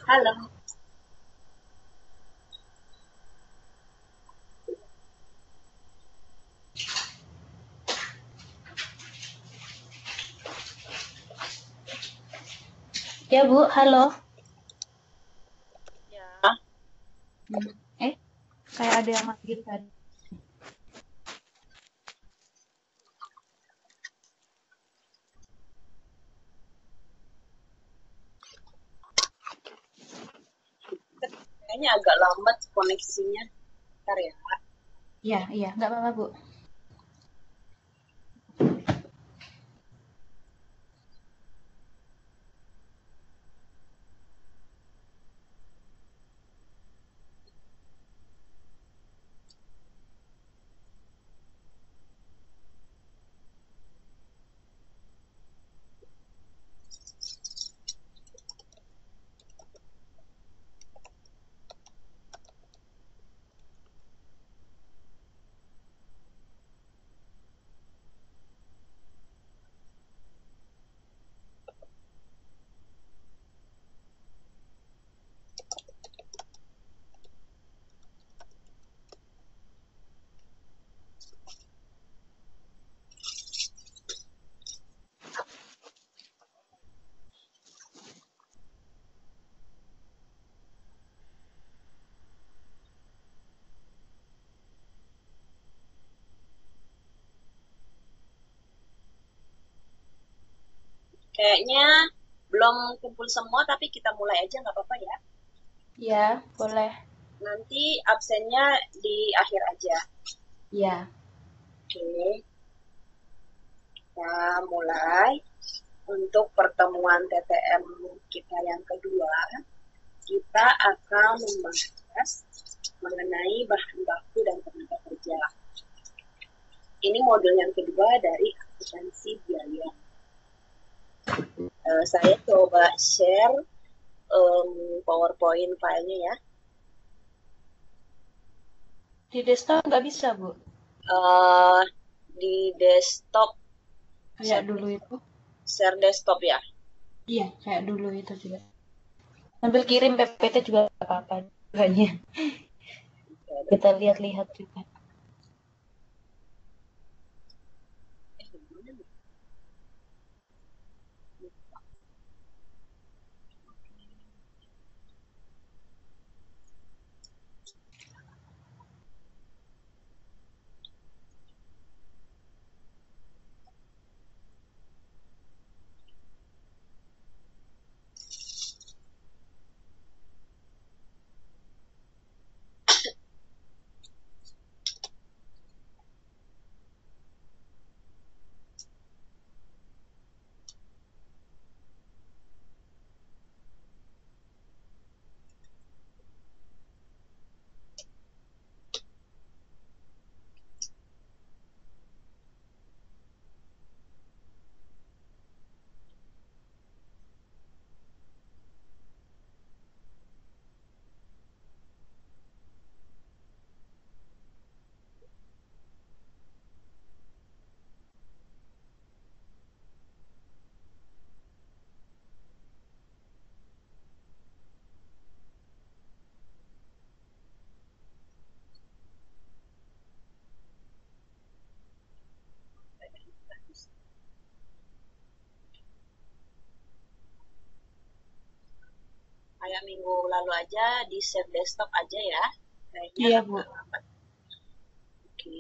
Halo, Ya Bu, halo. ya. Hmm. Eh, kayak ada yang manggil tadi. Kayaknya agak lambat koneksinya. Ntar ya. Iya, iya, nggak apa-apa Bu. Kayaknya belum kumpul semua, tapi kita mulai aja nggak apa-apa ya. Iya, boleh. Nanti absennya di akhir aja. Iya. Oke, kita mulai. Untuk pertemuan TTM kita yang kedua, kita akan membahas mengenai bahan baku dan tenaga kerja. Ini modul yang kedua dari akuntansi biaya. Saya coba share PowerPoint filenya ya. Di desktop nggak bisa Bu. Eh, di desktop, Kayak share, dulu itu. share desktop ya. Iya, kayak dulu itu juga. Sambil kirim PPT juga nggak apa-apa. Duanya. Kita lihat-lihat juga. Kayak minggu lalu aja di share desktop aja ya. Kayaknya Iya Bu. agak lambat. Oke.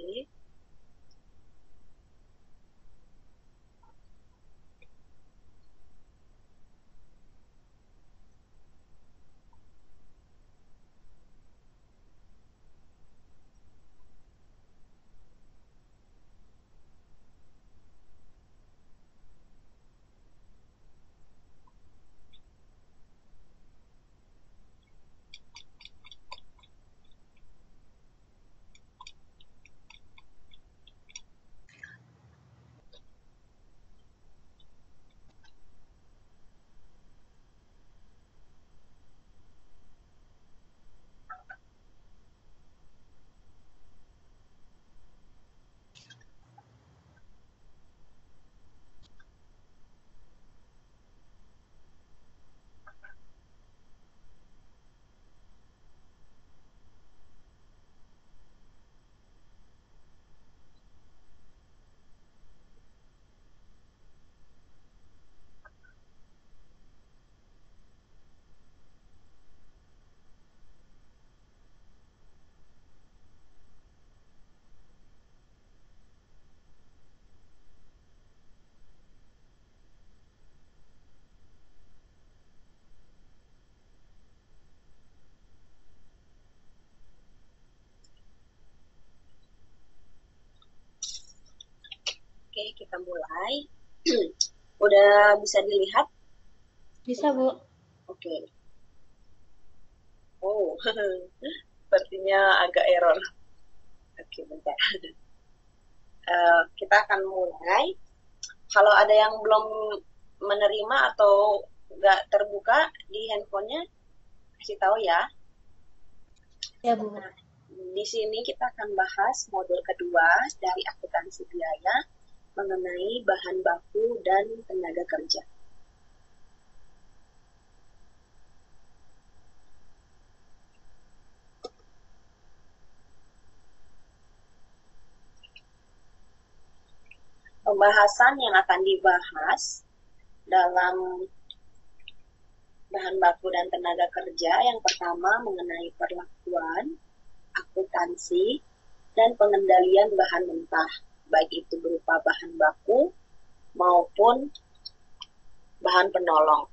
kita mulai. Udah bisa dilihat? Bisa, Bu. Oke. Oh, sepertinya agak error. Oke, bentar. Kita akan mulai. Kalau ada yang belum menerima atau nggak terbuka di handphonenya, kasih tahu ya. Ya, Bu. Nah, di sini kita akan bahas modul kedua dari akuntansi biaya mengenai bahan baku dan tenaga kerja. Pembahasan yang akan dibahas dalam bahan baku dan tenaga kerja yang pertama mengenai perlakuan, akuntansi, dan pengendalian bahan mentah, baik itu berupa bahan baku maupun bahan penolong.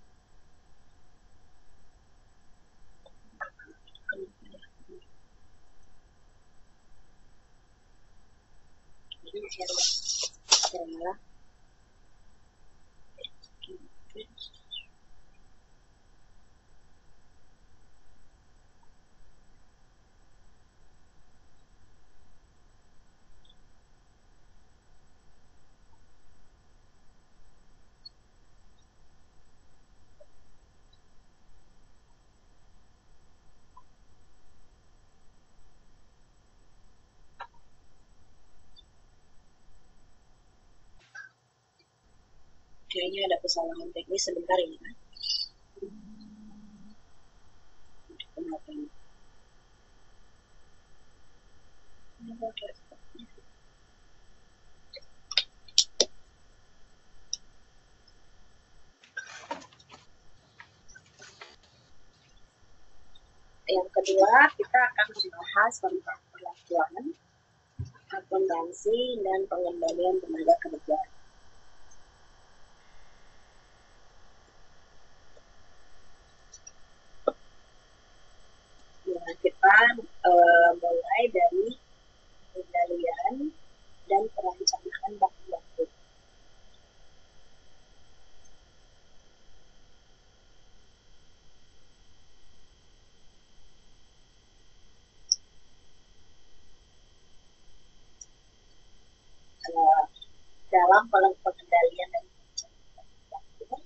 Kayaknya ada kesalahan teknis sebentar ya. Kenapa ini? Yang kedua, kita akan membahas tentang perlakuan, akuntansi, dan pengendalian tenaga kerja. Ya, kita mulai dari pengendalian dan perencanaan bahan baku. Dalam pengendalian dan perencanaan bahan baku,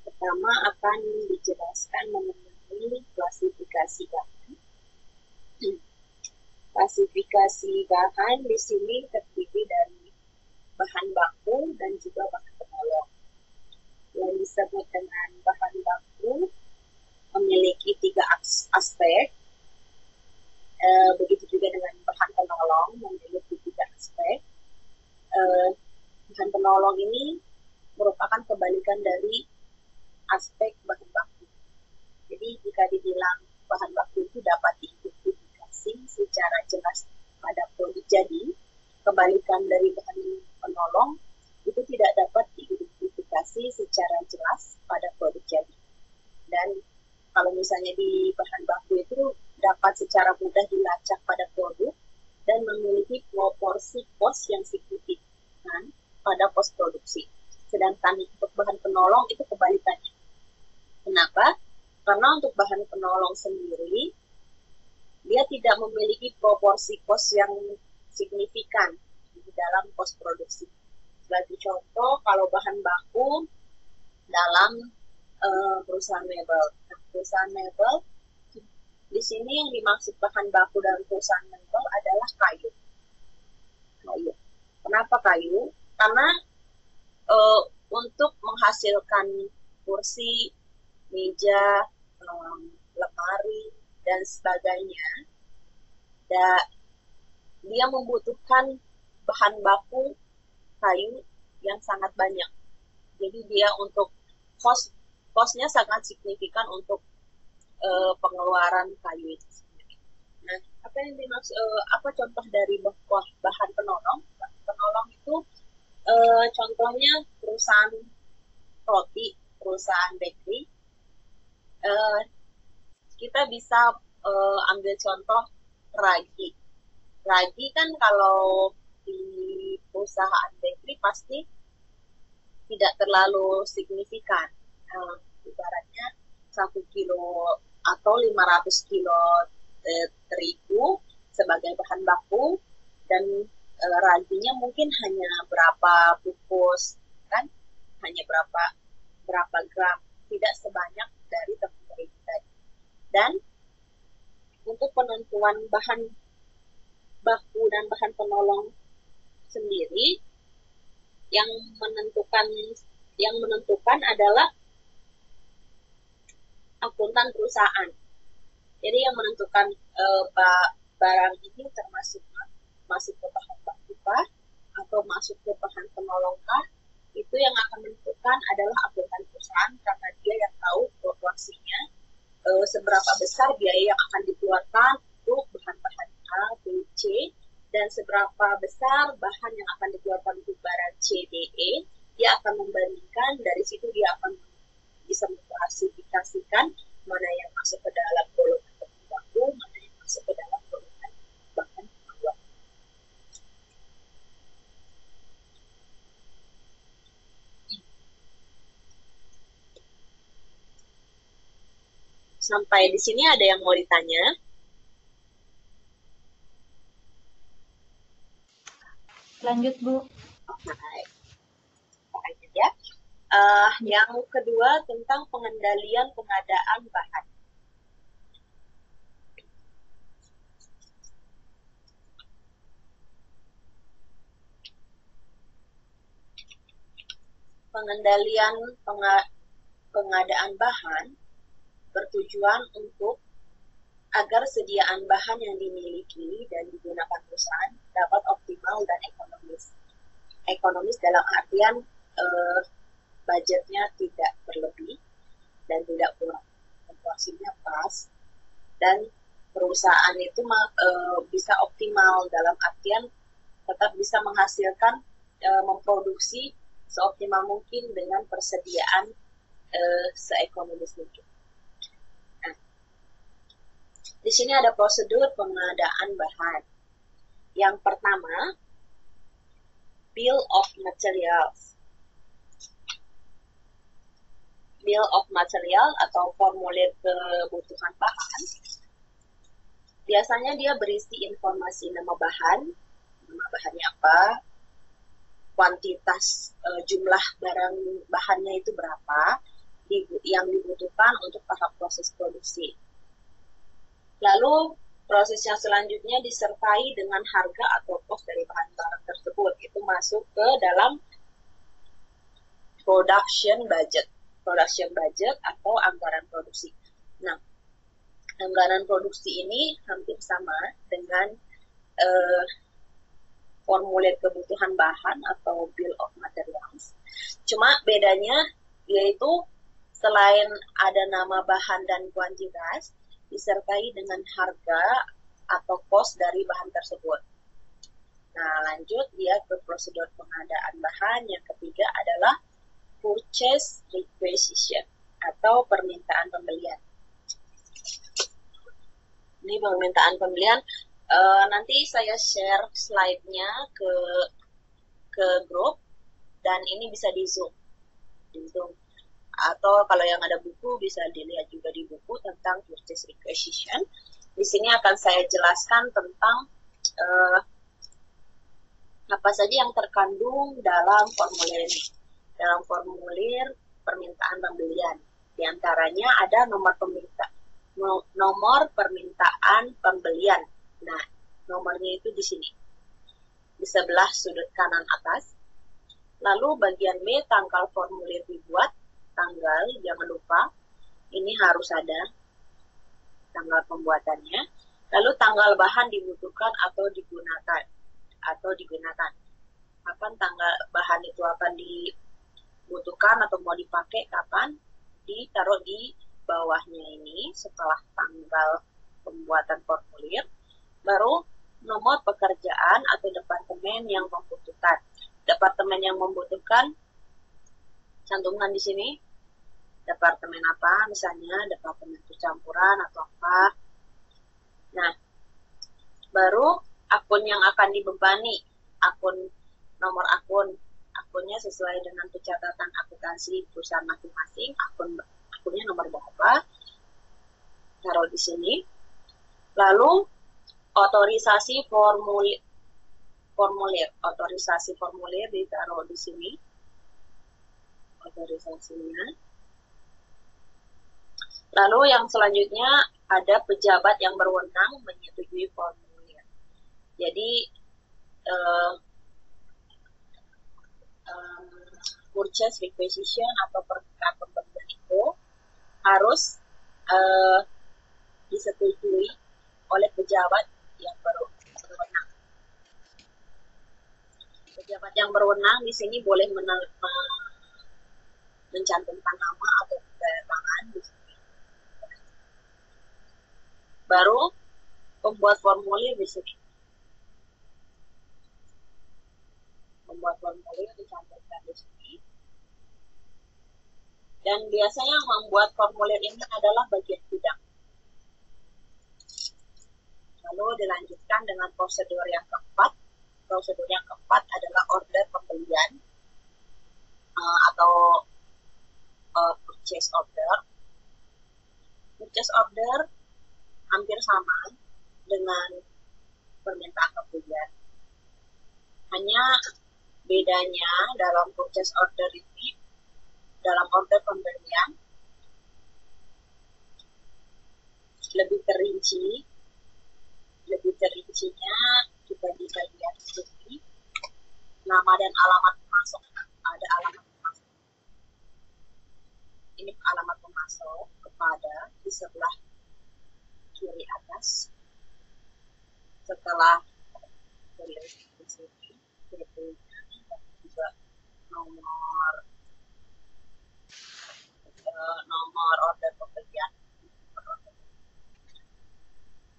pertama akan dijelaskan mengenai klasifikasi bahan. Klasifikasi bahan di sini terdiri dari bahan baku dan juga bahan penolong. Yang disebut dengan bahan baku memiliki 3 aspek, begitu juga dengan bahan penolong memiliki 3 aspek. Bahan penolong ini merupakan kebalikan dari aspek bahan baku. Jadi jika dibilang bahan baku itu dapat diidentifikasi secara jelas pada produk jadi, kebalikan dari bahan penolong itu tidak dapat diidentifikasi secara jelas pada produk jadi. Dan kalau misalnya di bahan baku itu dapat secara mudah dilacak pada produk dan memiliki proporsi kos yang signifikan pada kos produksi. Sedangkan untuk bahan penolong itu kebalikannya. Kenapa? Karena untuk bahan penolong sendiri, dia tidak memiliki proporsi kos yang signifikan di dalam kos produksi. Sebagai contoh, kalau bahan baku dalam perusahaan mebel. Nah, perusahaan mebel, di sini yang dimaksud bahan baku dalam perusahaan mebel adalah kayu. Kenapa kayu? Karena untuk menghasilkan kursi, meja, lemari, dan sebagainya, dia membutuhkan bahan baku kayu yang sangat banyak. Jadi dia untuk kosnya sangat signifikan untuk pengeluaran kayu itu sendiri. Nah, apa yang dimaksud? Apa contoh dari bahan penolong? Bahan penolong itu contohnya perusahaan roti, perusahaan bakery. Kita bisa ambil contoh ragi. Ragi kan kalau di perusahaan bakery pasti tidak terlalu signifikan. Ibaratnya 1 kilo atau 500 kilo terigu sebagai bahan baku, dan raginya mungkin hanya berapa bungkus, kan? Hanya berapa gram, tidak sebanyak dari tepung terigu tadi. Dan untuk penentuan bahan baku dan bahan penolong sendiri, yang menentukan adalah akuntan perusahaan. Jadi yang menentukan barang ini masuk ke bahan baku kah atau masuk ke bahan penolong kah, itu yang akan menentukan adalah akuntan perusahaan, karena dia yang tahu proporsinya, seberapa besar biaya yang akan dikeluarkan untuk bahan-bahan A, B, C, dan seberapa besar bahan yang akan dikeluarkan untuk barang C, D, E. Dia akan membandingkan, dari situ dia akan bisa mengklasifikasikan mana yang masuk ke dalam golongan bahan baku, mana yang masuk ke dalam golongan bahan penolong. Sampai di sini ada yang mau ditanya? Lanjut, Bu. Baik. Ya. Yang kedua tentang pengendalian pengadaan bahan. Pengendalian pengadaan bahan bertujuan untuk agar sediaan bahan yang dimiliki dan digunakan perusahaan dapat optimal dan ekonomis. Ekonomis dalam artian budgetnya tidak berlebih dan tidak kurang, porsinya pas, dan perusahaan itu bisa optimal dalam artian tetap bisa menghasilkan, memproduksi seoptimal mungkin dengan persediaan seekonomis mungkin. Nah, di sini ada prosedur pengadaan bahan. Yang pertama, Bill of Materials. Bill of Material atau formulir kebutuhan bahan. Biasanya dia berisi informasi nama bahannya apa, kuantitas jumlah barang bahannya itu berapa, yang dibutuhkan untuk tahap proses produksi. Lalu proses yang selanjutnya disertai dengan harga atau kos dari bahan-bahan tersebut. Itu masuk ke dalam production budget atau anggaran produksi. Nah, anggaran produksi ini hampir sama dengan formulir kebutuhan bahan atau Bill of Materials. Cuma bedanya yaitu selain ada nama bahan dan kuantitas, disertai dengan harga atau kos dari bahan tersebut. Nah, lanjut dia ke prosedur pengadaan bahan. Yang ketiga adalah purchase requisition atau permintaan pembelian. Ini permintaan pembelian. Nanti saya share slide-nya ke grup, dan ini bisa di zoom. Atau kalau yang ada buku bisa dilihat juga di buku tentang purchase requisition. Di sini akan saya jelaskan tentang apa saja yang terkandung dalam formulir ini. Dalam formulir permintaan pembelian, di antaranya ada nomor permintaan pembelian. Nah, nomornya itu di sini, di sebelah sudut kanan atas. Lalu bagian B, tanggal formulir dibuat, tanggal, jangan lupa, ini harus ada tanggal pembuatannya. Lalu tanggal bahan dibutuhkan atau digunakan. Kapan tanggal bahan itu akan dibutuhkan atau mau dipakai, kapan, ditaruh di bawahnya ini setelah tanggal pembuatan formulir. Baru nomor pekerjaan atau departemen yang membutuhkan. Departemen yang membutuhkan, cantumkan di sini. Departemen apa, misalnya departemen percampuran atau apa. Nah, baru akun yang akan dibebani, akun nomor akunnya sesuai dengan pencatatan akuntansi perusahaan masing-masing, akunnya nomor berapa, taruh di sini. Lalu otorisasi formulir ditaruh di sini, otorisasinya. Lalu yang selanjutnya ada pejabat yang berwenang menyetujui formulir. Jadi purchase requisition atau permintaan pembelian itu harus disetujui oleh pejabat yang berwenang. Pejabat yang berwenang di sini boleh mencantumkan nama atau tanda tangan di sini. Baru pembuat formulir di sini. Membuat formulir dicantumkan di sini. Dan biasanya membuat formulir ini adalah bagian bidang. Lalu dilanjutkan dengan prosedur yang keempat. Prosedur yang keempat adalah order pembelian atau purchase order. Purchase order hampir sama dengan permintaan pembelian. Hanya bedanya dalam purchase order ini, dalam order pembelian lebih terincinya kita bisa lihat di sini, nama dan alamat pemasok. Ada alamat pemasok. Ini alamat pemasok kepada di sebelah kiri atas. Setelah tulis di sini, juga nomor order pembelian.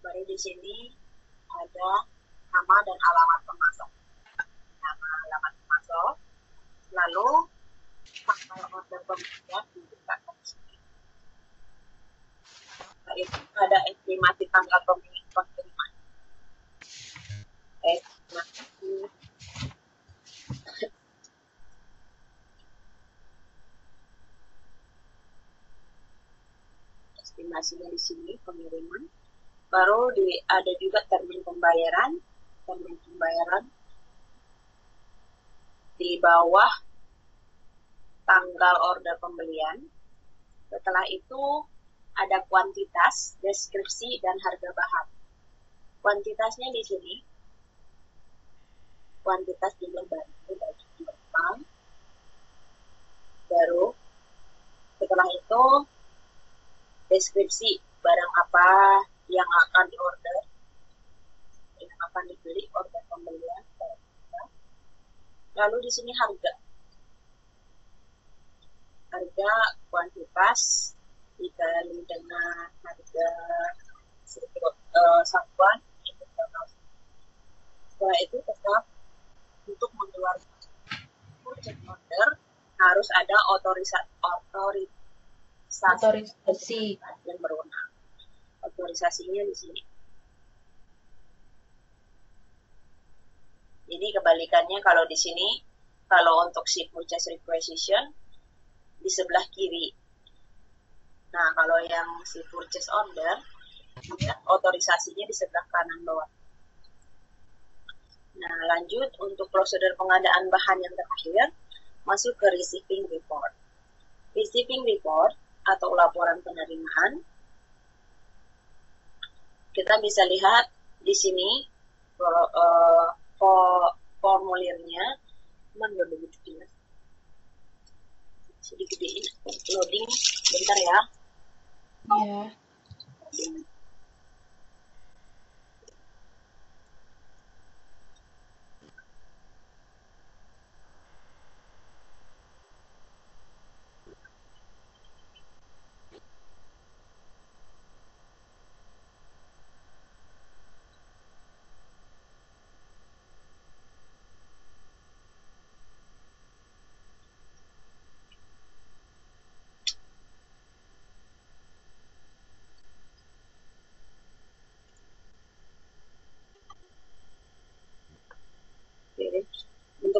Baru di sini ada nama dan alamat pemasok. Nama, alamat pemasok. Lalu tanggal order pembelian dibukakan di sini. Itu ada estimasi tanggal pengiriman. Estimasinya di sini pengiriman. Baru ada juga termin pembayaran di bawah tanggal order pembelian. Setelah itu ada kuantitas, deskripsi, dan harga bahan. Kuantitasnya di sini, kuantitas jumlah baju berapa. Baru setelah itu deskripsi barang apa yang akan diorder, yang akan dibeli, order pembelian. Lalu di sini harga kuantitas dikali dengan harga satuan. Setelah itu tetap untuk mengeluarkan purchase order harus ada otorisasi yang berwenang. Otorisasinya di sini. Jadi kebalikannya kalau di sini, kalau untuk si purchase requisition di sebelah kiri. Nah, kalau yang si purchase order, ya, otorisasinya di sebelah kanan bawah. Nah, lanjut untuk prosedur pengadaan bahan yang terakhir, masuk ke receiving report. Receiving report atau laporan penerimaan, kita bisa lihat di sini formulirnya, cuman begitu jelas. Sedikit loading, bentar ya. Ya.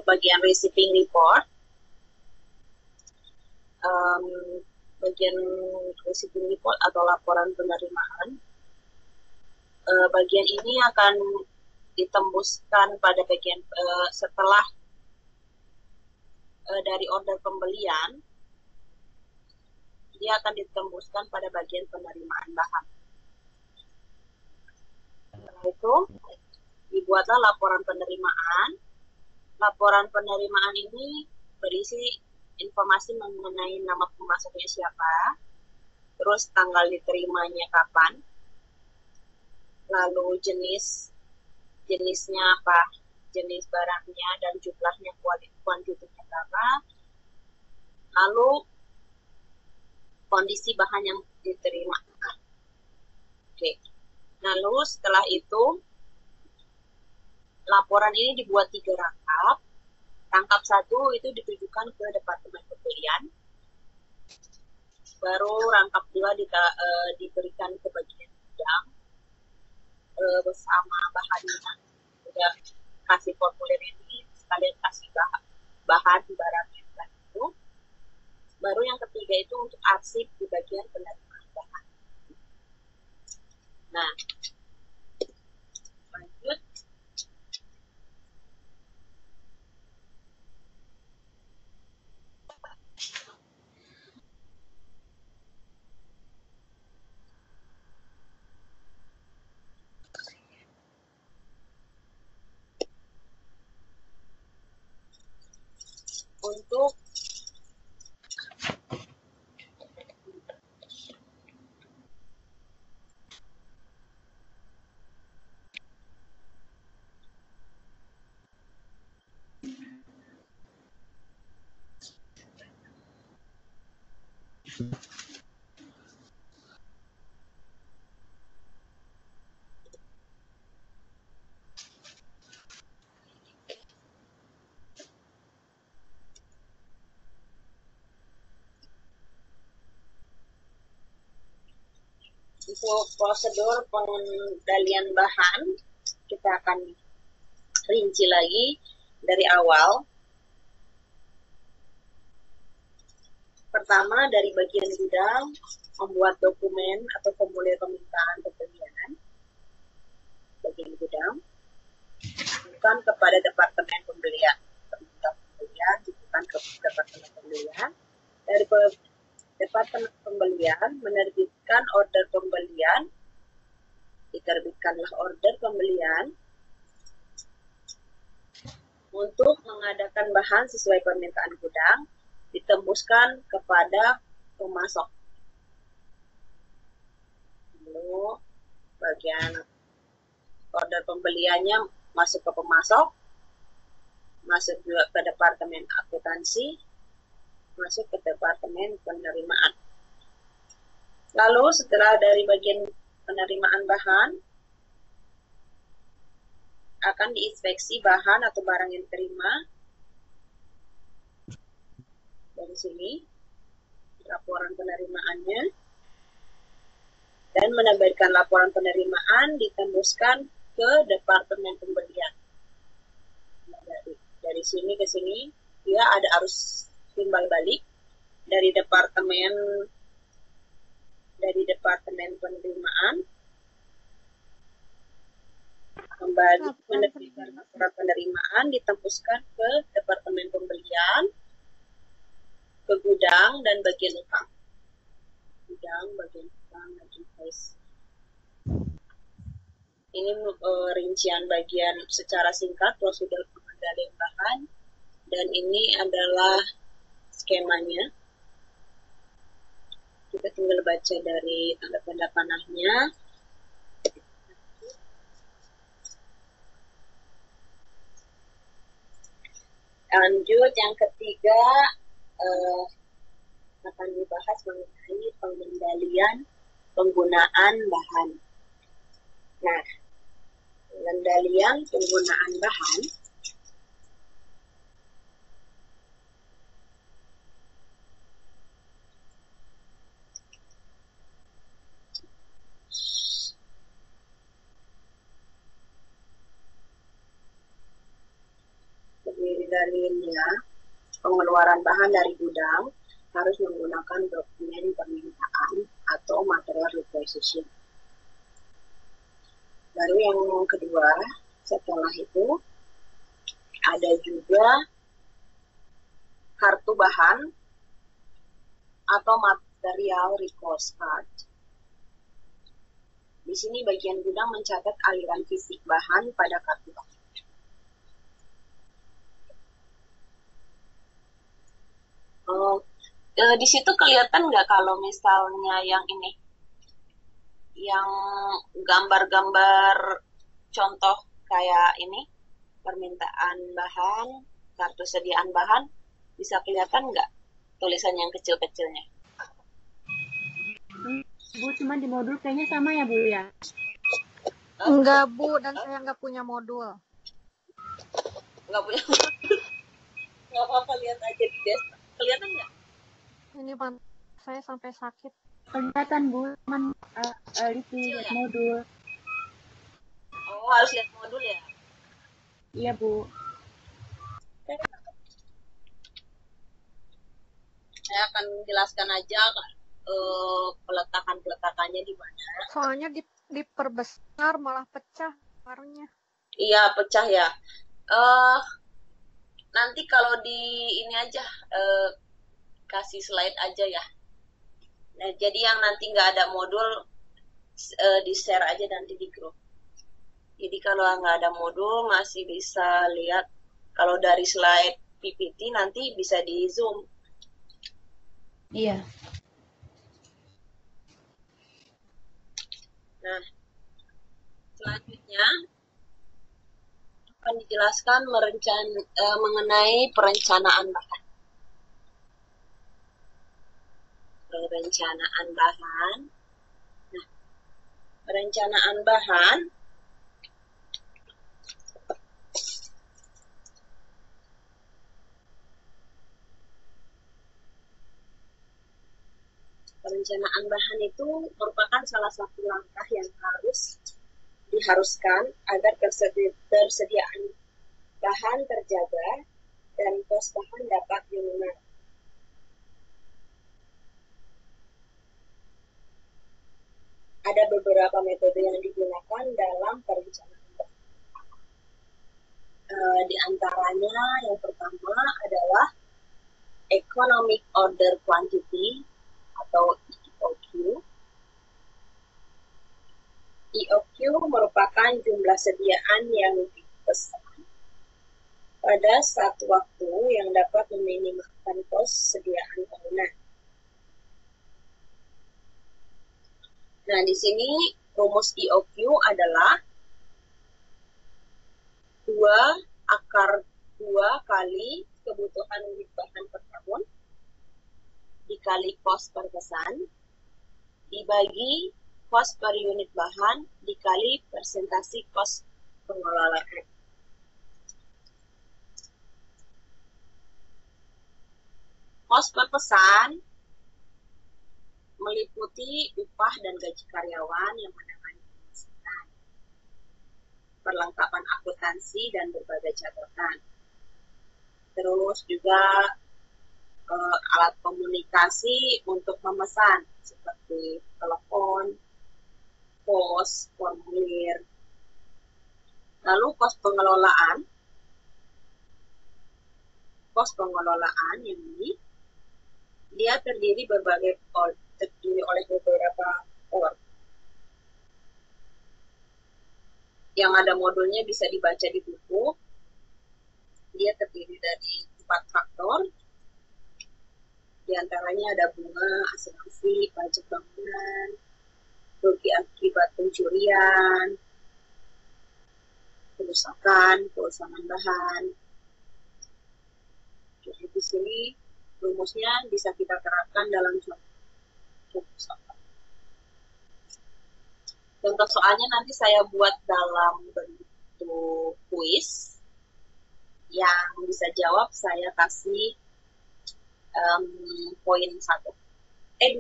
bagian receiving report. Bagian receiving report atau laporan penerimaan. Bagian ini akan ditembuskan pada bagian setelah dari order pembelian, dia akan ditembuskan pada bagian penerimaan bahan. Setelah itu dibuatlah laporan penerimaan. Laporan penerimaan ini berisi informasi mengenai nama pemasoknya siapa, terus tanggal diterimanya kapan, lalu jenisnya apa, jenis barangnya dan jumlahnya, kuantitinya berapa, lalu kondisi bahan yang diterima. Oke. Lalu setelah itu laporan ini dibuat 3 rangkap. Rangkap 1 itu ditujukan ke departemen pembelian. Baru rangkap 2 diberikan ke bagian gudang bersama bahannya. Udah kasih formulir ini, sekalian kasih bahan barangnya itu. Baru yang ketiga itu untuk arsip di bagian penerimaan bahan. Nah, lanjut. Untuk prosedur pengendalian bahan, kita akan rinci lagi dari awal. Pertama, dari bagian gudang, membuat dokumen atau formulir permintaan pembelian. Bagian gudang, bukan kepada departemen pembelian. Permintaan pembelian, bukan ke departemen pembelian. Dari departemen pembelian menerbitkan order pembelian, diterbitkanlah order pembelian untuk mengadakan bahan sesuai permintaan gudang, ditembuskan kepada pemasok. Lalu bagian order pembeliannya masuk ke pemasok, masuk juga ke departemen akuntansi, masuk ke departemen penerimaan. Lalu setelah dari bagian penerimaan bahan, akan diinspeksi bahan atau barang yang diterima. Dari sini, laporan penerimaannya. Dan menerbitkan laporan penerimaan ditembuskan ke departemen pembelian. Dari sini ke sini, dia ada arus timbal balik dari departemen penerimaan kembali menerbitkan laporan penerimaan, ditembuskan ke departemen pembelian, ke gudang dan bagian utang. Gudang, bagian utang, bagian price. Ini rincian bagian secara singkat prosedur pengendalian bahan, dan ini adalah skemanya. Kita tinggal baca dari tanda-tanda panahnya. Lanjut, yang ketiga akan dibahas mengenai pengendalian penggunaan bahan. Nah, pengendalian penggunaan bahan terdiri dalilnya pengeluaran bahan dari gudang harus menggunakan dokumen permintaan atau material requisition. Baru yang kedua, setelah itu ada juga kartu bahan atau material recourse card. Di sini bagian gudang mencatat aliran fisik bahan pada kartu bahan. Di situ kelihatan nggak kalau misalnya yang ini, yang gambar-gambar contoh kayak ini, permintaan bahan, kartu sediaan bahan, bisa kelihatan nggak tulisan yang kecil-kecilnya? Bu, cuma di modul kayaknya sama ya, Bu ya? Enggak, Bu, dan saya nggak punya modul. Nggak punya. Nggak apa-apa, lihat aja di desktop. Kelihatan nggak? Ini saya sampai sakit. Kelihatan, Bu, cuman lihat modul. Oh, harus lihat modul ya? Iya, Bu. Saya akan jelaskan aja peletakannya di mana. Soalnya diperbesar malah pecah warnanya. Iya, pecah ya. Nanti kalau di ini aja, kasih slide aja ya. Nah, jadi yang nanti nggak ada modul, di-share aja nanti di grup. Jadi kalau nggak ada modul, masih bisa lihat. Kalau dari slide PPT nanti bisa di zoom. Iya. Nah, selanjutnya akan dijelaskan mengenai perencanaan bahan. Perencanaan bahan. Nah, perencanaan bahan itu merupakan salah satu langkah yang diharuskan agar tersediaan bahan terjaga dan kos bahan dapat dilunak. Ada beberapa metode yang digunakan dalam perencanaan bahan. Di antaranya yang pertama adalah Economic Order Quantity atau EOQ. EOQ merupakan jumlah sediaan yang dipesan pada satu waktu yang dapat meminimalkan kos sediaan bangunan. Nah, di sini rumus EOQ adalah 2 kali kebutuhan unit bahan per tahun dikali kos per pesan dibagi kos per unit bahan dikali persentase kos pengelolaan. Kos per pesan meliputi upah dan gaji karyawan yang menangani pemasukan, perlengkapan akuntansi dan berbagai catatan. Terus juga alat komunikasi untuk memesan seperti telepon, pos, formulir. Lalu kos pengelolaan yang ini dia terdiri oleh beberapa part. Yang ada modulnya bisa dibaca di buku. Dia terdiri dari 4 faktor. Di antaranya ada bunga, asuransi, pajak bangunan, rugi akibat pencurian, kerusakan bahan. Jadi di sini rumusnya bisa kita terapkan dalam contoh soal. Contoh soalnya nanti saya buat dalam bentuk kuis. Yang bisa jawab saya kasih poin 1. 2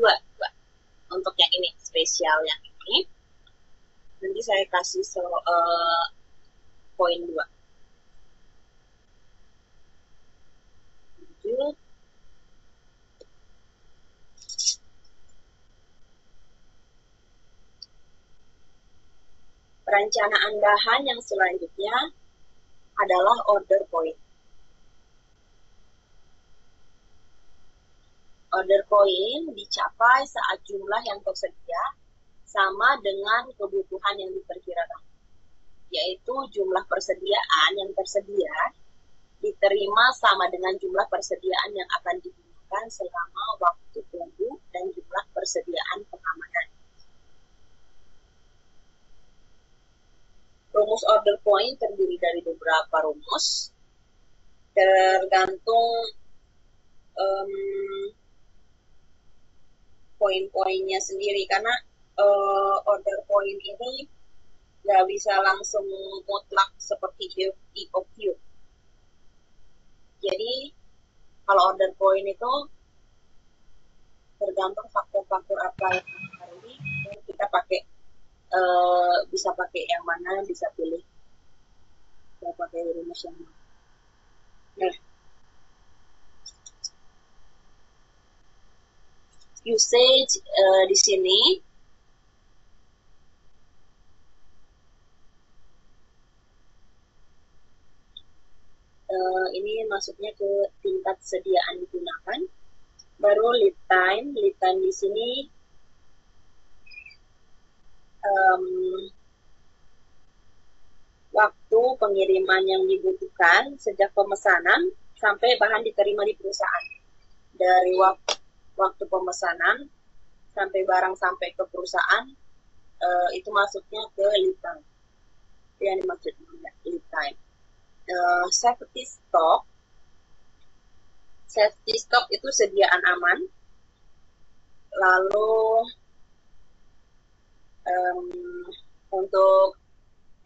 untuk yang ini, spesial yang ini. Nanti saya kasih poin 2. lanjut. Perencanaan bahan yang selanjutnya adalah order point. Order point dicapai saat jumlah yang tersedia sama dengan kebutuhan yang diperkirakan, yaitu jumlah persediaan yang tersedia diterima sama dengan jumlah persediaan yang akan digunakan selama waktu tunggu dan jumlah persediaan pengamanan. Rumus order point terdiri dari beberapa rumus, tergantung poin-poinnya sendiri, karena order point ini nggak bisa langsung mutlak seperti EOQ. Jadi kalau order point itu tergantung faktor-faktor apa yang hari ini kita pakai, bisa pakai yang mana, bisa pilih mau pakai rumus yang mana. Nah, usage di sini ini masuknya ke tingkat sediaan digunakan. Baru lead time di sini waktu pengiriman yang dibutuhkan sejak pemesanan sampai bahan diterima di perusahaan. Dari waktu pemesanan sampai barang sampai ke perusahaan, itu masuknya ke lead time. Yang dimaksud lead time. Safety stock itu sediaan aman. Lalu untuk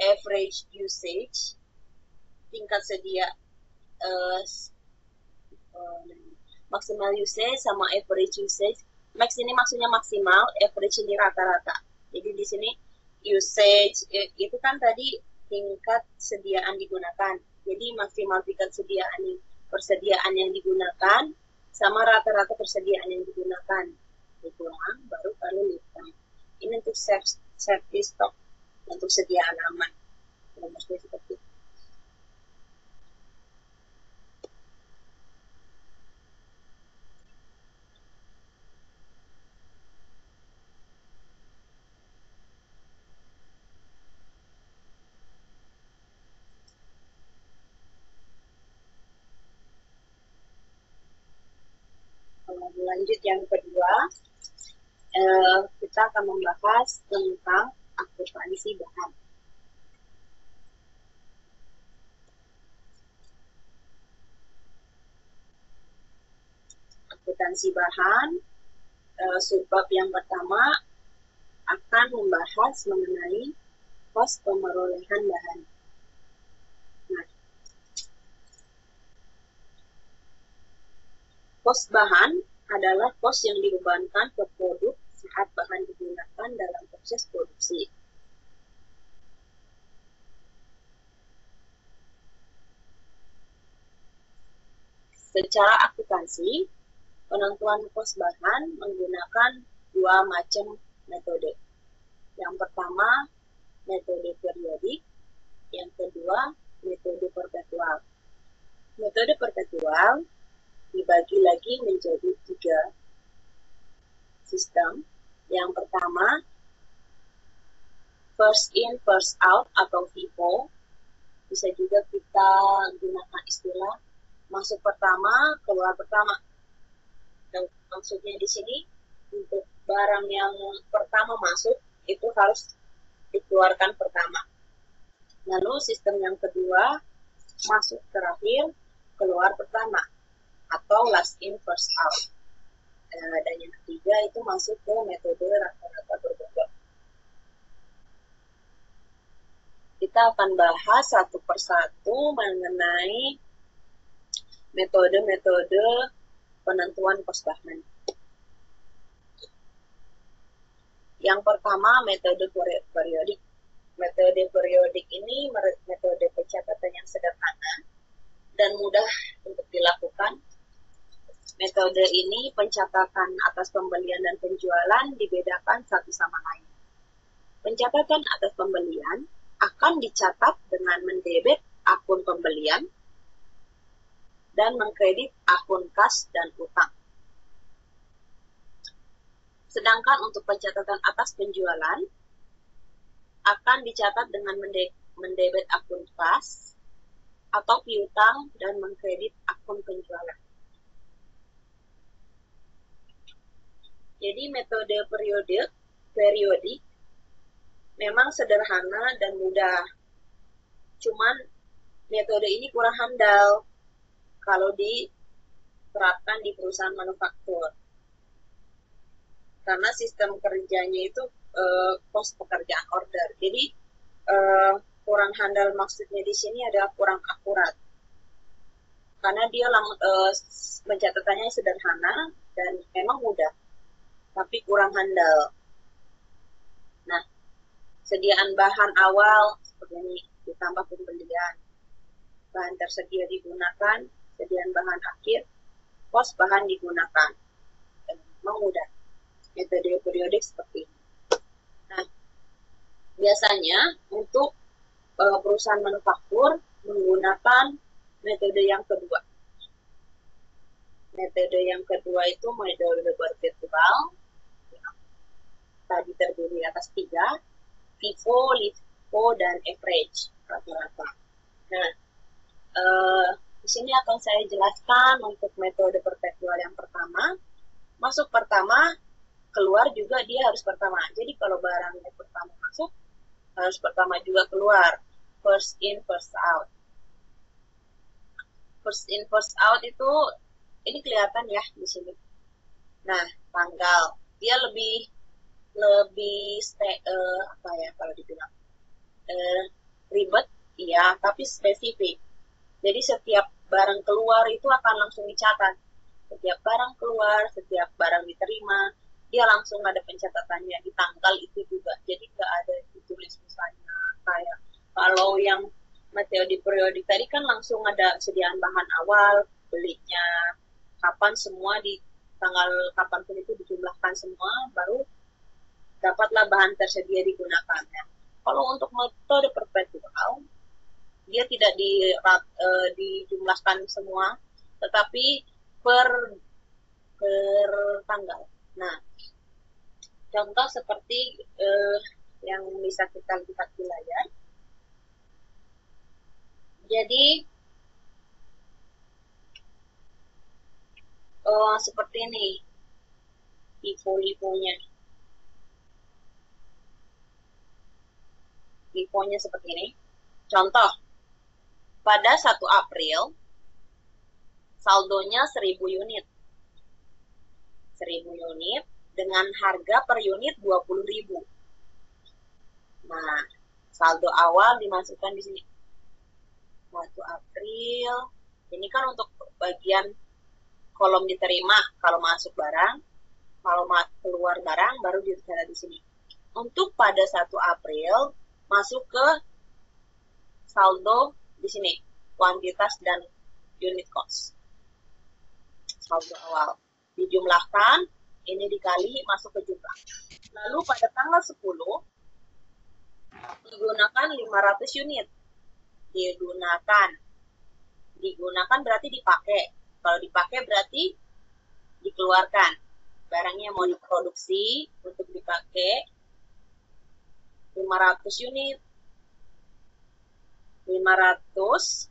average usage, tingkat sedia, maksimal usage sama average usage. Max ini maksudnya maksimal, average ini rata-rata. Jadi di sini usage itu kan tadi tingkat sediaan digunakan. Jadi maksimal tingkat persediaan yang digunakan sama rata-rata persediaan yang digunakan. Dikurangan baru kali lead time. Ini untuk safety stock, untuk sediaan aman. Rumusnya seperti itu. Lanjut yang kedua, kita akan membahas tentang akuntansi bahan. Akuntansi bahan, subbab yang pertama akan membahas mengenai kos pemerolehan bahan. Nah, kos bahan adalah kos yang dibebankan ke produk saat bahan digunakan dalam proses produksi. Secara akuntansi, penentuan kos bahan menggunakan dua macam metode. Yang pertama, metode periodik. Yang kedua, metode perpetual. Metode perpetual dibagi lagi menjadi 3 sistem. Yang pertama, first in, first out atau FIFO. Bisa juga kita gunakan istilah masuk pertama, keluar pertama. Dan maksudnya di sini, untuk barang yang pertama masuk, itu harus dikeluarkan pertama. Lalu sistem yang kedua, masuk terakhir, keluar pertama. Atau last in, first out. Dan yang ketiga itu masuk ke metode rata-rata berbobot. Kita akan bahas satu persatu mengenai metode-metode penentuan kos bahan. Yang pertama, metode periodik. Metode periodik ini metode pencatatan yang sederhana dan mudah untuk dilakukan. metode ini pencatatan atas pembelian dan penjualan dibedakan satu sama lain. Pencatatan atas pembelian akan dicatat dengan mendebit akun pembelian dan mengkredit akun kas dan utang. Sedangkan untuk pencatatan atas penjualan akan dicatat dengan mendebit akun kas atau piutang dan mengkredit akun penjualan. Jadi metode periodik memang sederhana dan mudah. Cuman metode ini kurang handal kalau diterapkan di perusahaan manufaktur. Karena sistem kerjanya itu pos pekerjaan order. Jadi kurang handal maksudnya di sini adalah kurang akurat. Karena dia pencatatannya sederhana dan memang mudah, tapi kurang handal. Nah, sediaan bahan awal seperti ini ditambah pembelian, bahan tersedia digunakan, sediaan bahan akhir, pos bahan digunakan. Dan memang mudah. Metode periodik seperti ini. Nah, biasanya untuk perusahaan manufaktur menggunakan metode yang kedua. Metode yang kedua itu metode bervirtual. Tadi terdiri atas 3, FIFO, LIFO, dan average, rata-rata. Nah, di sini akan saya jelaskan untuk metode perpetual yang pertama. Masuk pertama, keluar juga dia harus pertama. Jadi kalau barangnya pertama masuk, harus pertama juga keluar. First in, first out. First in, first out itu, ini kelihatan ya di sini. Nah, tanggal. Dia lebih apa ya kalau dibilang ribet, iya, tapi spesifik. Jadi setiap barang keluar itu akan langsung dicatat. Setiap barang keluar, setiap barang diterima, dia langsung ada pencatatannya di tanggal itu juga. Jadi nggak ada ditulis misalnya kayak kalau yang metode periodik tadi kan langsung ada sediaan bahan awal, belinya, kapan semua di tanggal kapanpun itu dijumlahkan semua, baru dapatlah bahan tersedia digunakan. Ya. Kalau untuk metode perpetual, dia tidak dijumlahkan semua, tetapi per tanggal. Nah, contoh seperti yang bisa kita lihat di layar. Jadi, seperti ini, LIFO-nya. LIFO-nya seperti ini. Contoh, pada 1 April, saldonya 1000 unit. 1000 unit dengan harga per unit 20.000. Nah, saldo awal dimasukkan di sini. 1 April. Ini kan untuk bagian kolom diterima kalau masuk barang, kalau keluar barang baru ditaruh di sini. Untuk pada 1 April masuk ke saldo di sini, kuantitas dan unit cost. Saldo awal dijumlahkan, ini dikali masuk ke jumlah. Lalu pada tanggal 10 digunakan 500 unit. Digunakan berarti dipakai. Kalau dipakai berarti dikeluarkan. Barangnya mau diproduksi untuk dipakai 500 unit. 500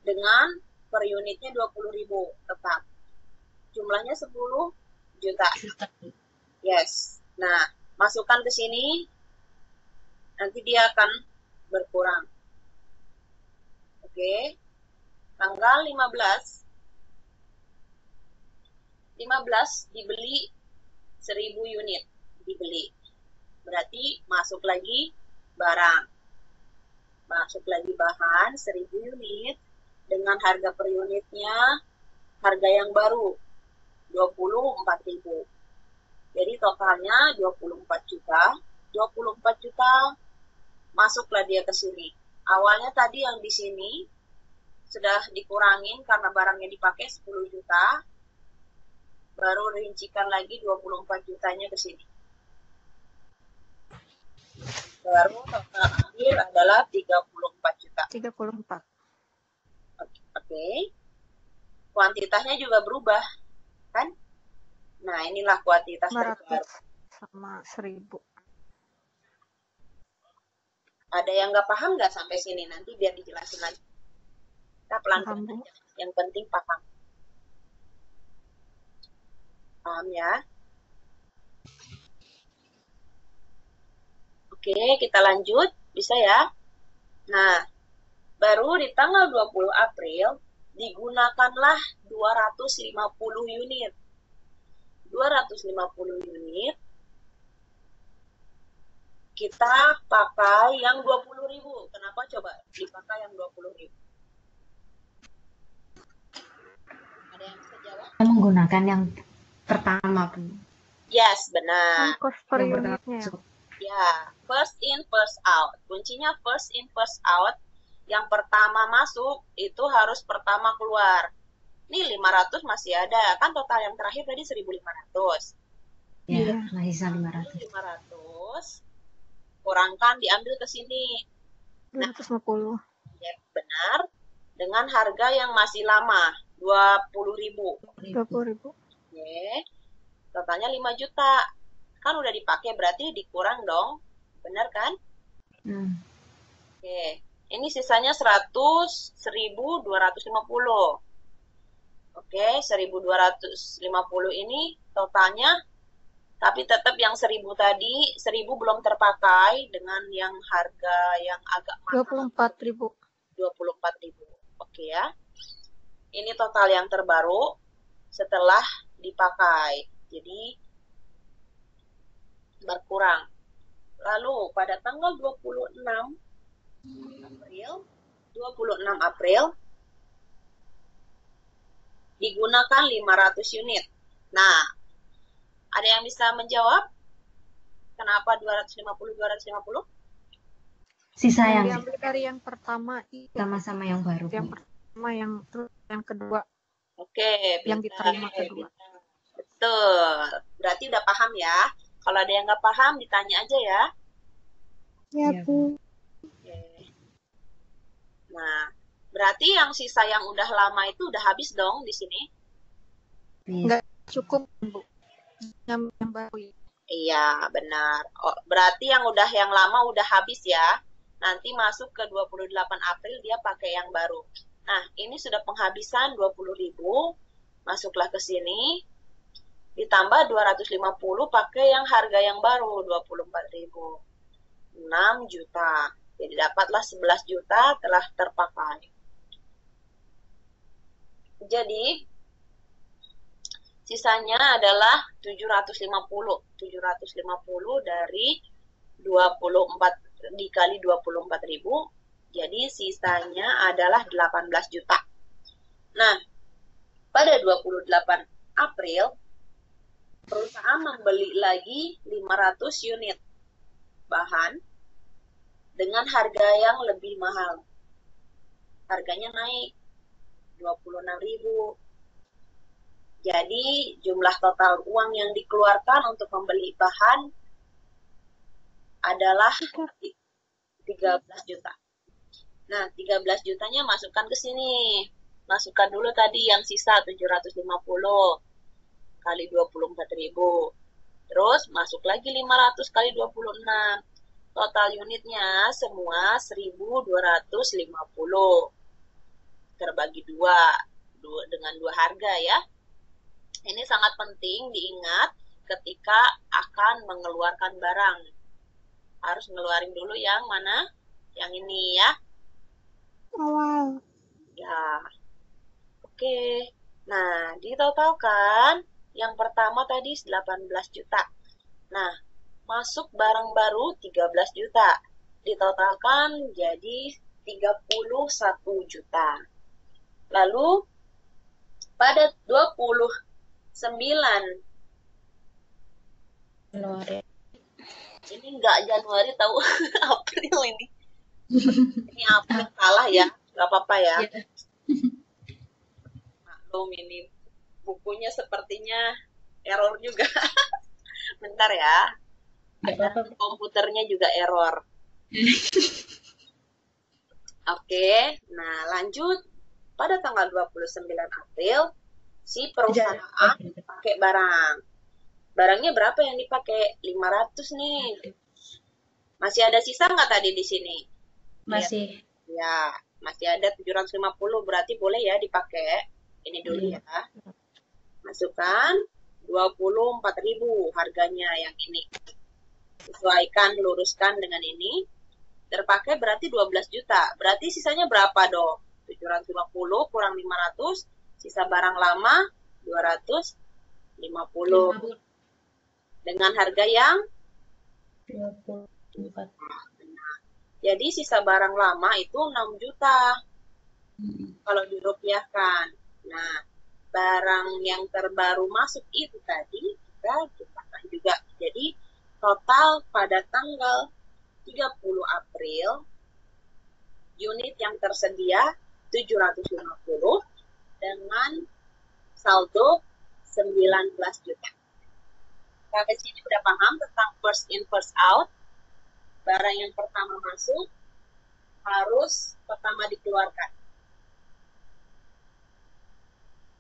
dengan per unitnya 20.000 tetap. Jumlahnya 10 juta. Yes. Nah, masukkan ke sini. Nanti dia akan berkurang. Oke. Tanggal 15 dibeli 1000 unit. Dibeli. Berarti masuk lagi barang. Masuk lagi bahan 1000 unit dengan harga per unitnya harga yang baru 24.000. Jadi totalnya 24 juta. 24 juta masuklah dia ke sini. Awalnya tadi yang di sini sudah dikurangin karena barangnya dipakai 10 juta. Baru rincikan lagi 24 jutanya ke sini. Baru total akhir adalah 34 juta. 34. Oke. Kuantitasnya juga berubah, kan? Nah, inilah kuantitas 500 terbaru. sama 1000. Ada yang nggak paham nggak sampai sini? Nanti biar dijelasin lagi. Kita pelan-pelan Paham, Bu. aja. Yang penting paham. Paham ya? Oke, kita lanjut. Bisa ya? Nah, baru di tanggal 20 April digunakanlah 250 unit. 250 unit kita pakai yang 20.000. Kenapa coba dipakai yang 20.000? Ada yang bisa jawab? Kita menggunakan yang pertama, Bu. Yes, benar. Cost per Yang pertama unitnya ya. masuk. Ya, first in, first out. Kuncinya first in, first out. Yang pertama masuk, itu harus pertama keluar. Nih 500 masih ada. Kan total yang terakhir tadi 1.500. Ya, masih sisa 500. 500 kurangkan diambil ke sini. 250. Ya, benar. Dengan harga yang masih lama, 20.000. 20.000. Oke. Totalnya 5 juta. Kan udah dipakai, berarti dikurang dong. Benar kan? Oke. Ini sisanya 1.250. Oke, 1.250 ini totalnya, tapi tetap yang 1.000 tadi, 1.000 belum terpakai dengan yang harga yang agak mahal. 24.000. 24.000. Oke ya. Ini total yang terbaru setelah dipakai. Jadi berkurang. Lalu pada tanggal 26 April digunakan 500 unit. Nah, ada yang bisa menjawab? Kenapa 250? Sisa Yang yang diambil dari yang pertama itu. sama-sama yang baru, Yang Bu. pertama, yang kedua. Oke, Yang pintar. diterima kedua. Betul. Berarti udah paham ya. Kalau ada yang nggak paham, ditanya aja ya. Ya, Iya, Bu. Oke. Nah, berarti yang sisa yang udah lama itu udah habis dong di sini? Nggak cukup, Bu. Yang baru ya. Iya, benar. Oh, berarti yang lama udah habis ya. Nanti masuk ke 28 April dia pakai yang baru. Nah, ini sudah penghabisan 20.000. Masuklah ke sini. Ditambah 250 pakai yang harga yang baru 24.000. 6 juta. Jadi dapatlah 11 juta telah terpakai. Jadi sisanya adalah 750. 750 dari 24 dikali 24.000. Jadi sisanya adalah 18 juta. Nah, pada 28 April perusahaan membeli lagi 500 unit bahan dengan harga yang lebih mahal. Harganya naik 26.000. Jadi jumlah total uang yang dikeluarkan untuk membeli bahan adalah 13 juta. Nah, 13 jutanya masukkan ke sini. Masukkan dulu tadi yang sisa 750 kali 24.000. Terus masuk lagi 500 kali 26. Total unitnya semua 1.250. Terbagi dengan dua harga ya. Ini sangat penting diingat ketika akan mengeluarkan barang. Harus ngeluarin dulu yang mana? Yang ini ya. Awal. Ya. Oke. Nah, ditotalkan yang pertama tadi 18 juta. Nah, masuk barang baru 13 juta. Ditotalkan jadi 31 juta. Lalu pada 29 Januari. ini enggak Januari tahu April ini. Ini April salah ya. Enggak apa-apa ya. Maklum ini bukunya sepertinya error juga. Bentar ya. Nggak apa-apa. Komputernya juga error. Oke, nah lanjut. Pada tanggal 29 April, si perusahaan pakai barang. Barangnya berapa yang dipakai? 500 nih. Masih ada sisa nggak tadi di sini? Masih. Ya, masih ada 750, berarti boleh ya dipakai. Ini dulu ya. Masukkan 24.000 harganya yang ini. Sesuaikan, luruskan dengan ini. Terpakai berarti 12 juta. Berarti sisanya berapa dong? 750 kurang 500, sisa barang lama 250. Dengan harga yang 24. Jadi sisa barang lama itu 6 juta. Kalau dirupiahkan. Nah, barang yang terbaru masuk itu tadi kita jumlahkan juga. Jadi total pada tanggal 30 April unit yang tersedia 750 dengan saldo 19 juta. Sampai sini udah paham tentang first in first out. Barang yang pertama masuk harus pertama dikeluarkan.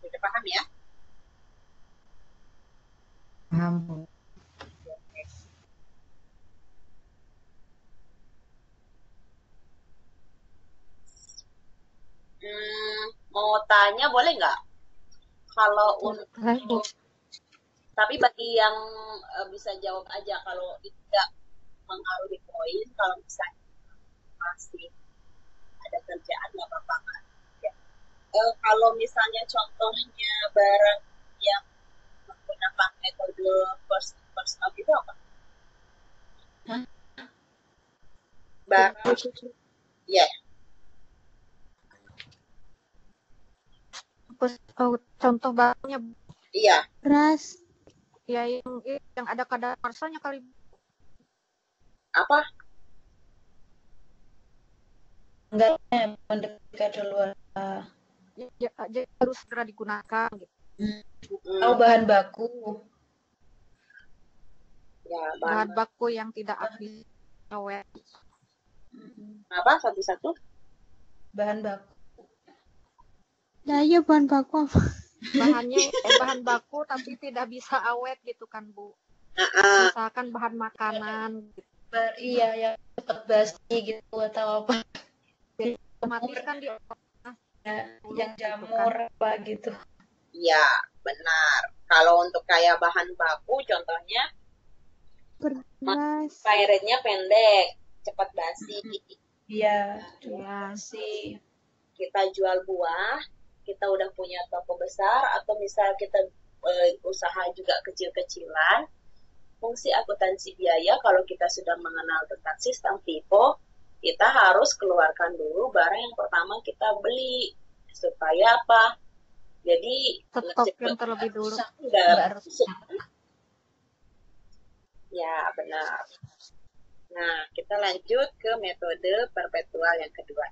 Udah paham ya? Paham. Mau tanya boleh nggak? Kalau untuk, tapi bagi yang bisa jawab aja, kalau tidak mengaruhi poin, kalau misalnya masih ada kerjaan nggak apa-apa kan? Ya. Kalau misalnya contohnya barang yang menggunakan metode first out itu apa? Hah? Barang, ya. Contoh barangnya Iya. beras. Ya yang ada kadaluarsanya kali. Apa? Enggak, mendekat luar. Ya, harus segera digunakan gitu. Tahu bahan baku. Ya, Bahan baku yang tidak habis awet. Apa satu-satu? Bahan baku. Ya iya bahan baku apa? Bahan baku tapi tidak bisa awet gitu kan Bu. Misalkan bahan makanan gitu. Iya, yang cepat basi gitu atau apa. Otomatis kan yang jamur apa gitu. Iya, benar. Kalau untuk kayak bahan baku contohnya beras. expirednya pendek, cepat basi. Iya, basi. Kita jual buah, kita udah punya toko besar atau misal kita usaha juga kecil-kecilan. Fungsi akuntansi biaya kalau kita sudah mengenal tentang sistem FIFO, kita harus keluarkan dulu barang yang pertama kita beli supaya apa? Jadi stok yang terlebih dulu. Ya, benar. Nah, kita lanjut ke metode perpetual yang kedua.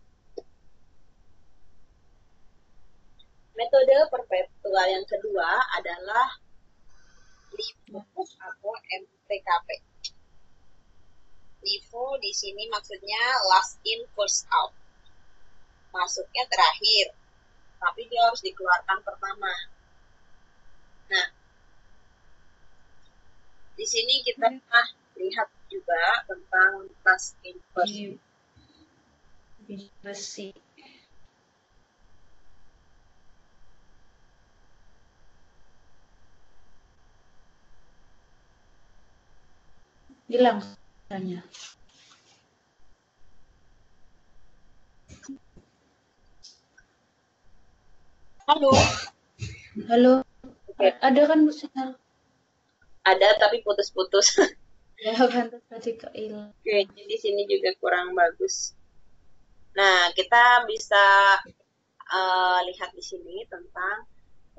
Metode perpetual yang kedua adalah LIFO atau MTKP. LIFO di sini maksudnya last in first out. Masuknya terakhir, tapi dia harus dikeluarkan pertama. Nah, di sini kita lihat juga tentang last in first besi. Hilang suaranya. Halo. Okay. Ada kan sinyal? Ada tapi putus-putus. Ya kan tadi kehilang. Oke, jadi sini juga kurang bagus. Nah, kita bisa lihat di sini tentang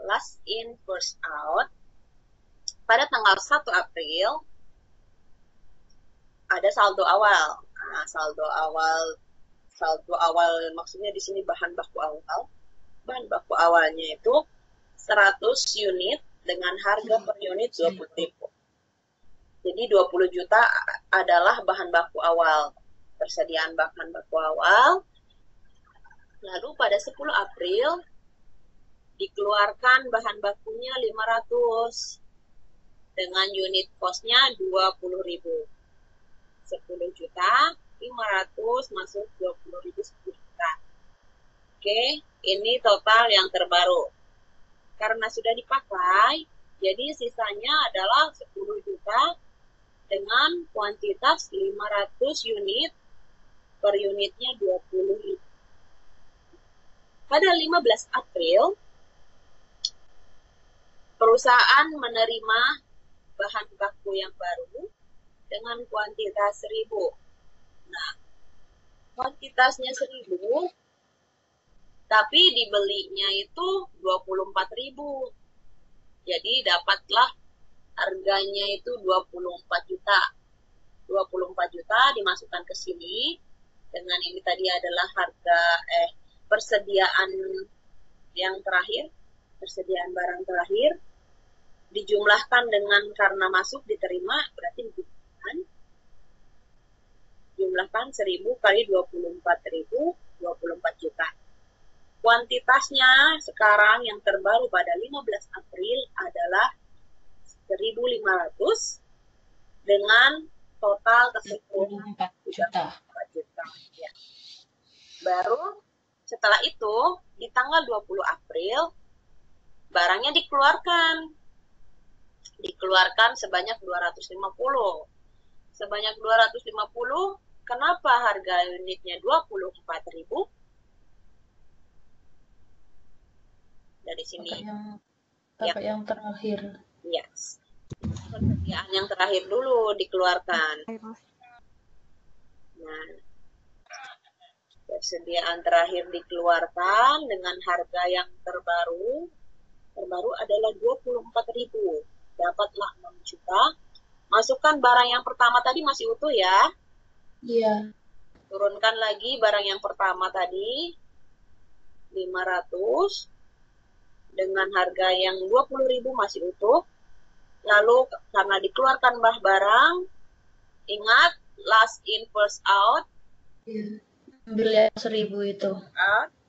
last in first out. Pada tanggal 1 April ada saldo awal. Nah, saldo awal maksudnya di sini bahan baku awal. Bahan baku awalnya itu 100 unit dengan harga per unit 20.000. Jadi 20 juta adalah bahan baku awal, persediaan bahan baku awal. Lalu pada 10 April dikeluarkan bahan bakunya 500 dengan unit cost-nya 20.000. 10 juta, 500 masuk 20.000, 10 juta. Oke, ini total yang terbaru. Karena sudah dipakai, jadi sisanya adalah 10 juta dengan kuantitas 500 unit, per unitnya 20.000. Pada 15 April, perusahaan menerima bahan baku yang baru dengan kuantitas 1.000. Nah, kuantitasnya 1.000, tapi dibelinya itu 24.000. Jadi dapatlah harganya itu 24 juta. 24 juta dimasukkan ke sini. Dengan ini tadi adalah harga persediaan yang terakhir, persediaan barang terakhir. Dijumlahkan dengan karena masuk diterima, berarti jumlahkan 1.000 kali 24.000, 24 juta. Kuantitasnya sekarang yang terbaru pada 15 April adalah 1.500 dengan total keseluruhan 4 juta. 4 juta. Ya. Baru setelah itu di tanggal 20 April barangnya dikeluarkan. Dikeluarkan sebanyak 250. Sebanyak 250, kenapa harga unitnya 24.000? Dari sini. Yang terakhir. Yes. Persediaan yang terakhir dulu dikeluarkan. Nah, persediaan terakhir dikeluarkan dengan harga yang terbaru adalah 24.000. Dapatlah 6 juta. Masukkan barang yang pertama tadi masih utuh ya. Iya. Turunkan lagi barang yang pertama tadi 500 dengan harga yang 20.000 masih utuh. Lalu karena dikeluarkan barang, ingat last in first out. Iya. Ambil yang 1.000 itu.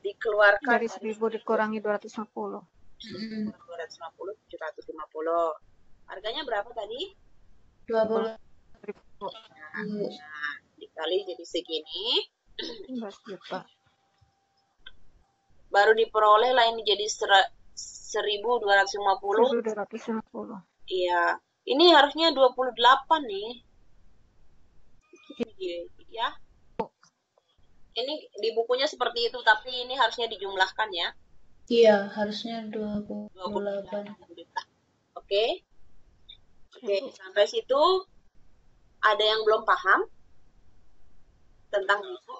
Dikeluarkan Dari 1.000 dikurangi 250. 250, 750. Harganya berapa tadi? 20. Nah, dikali jadi segini. 15 juta. Baru diperoleh lah ini jadi 1.250. 1.250. Iya. Ini harusnya 28 nih. Ya. Ini di bukunya seperti itu, tapi ini harusnya dijumlahkan ya. Iya, harusnya 28. Oke. Oke, sampai situ ada yang belum paham tentang itu?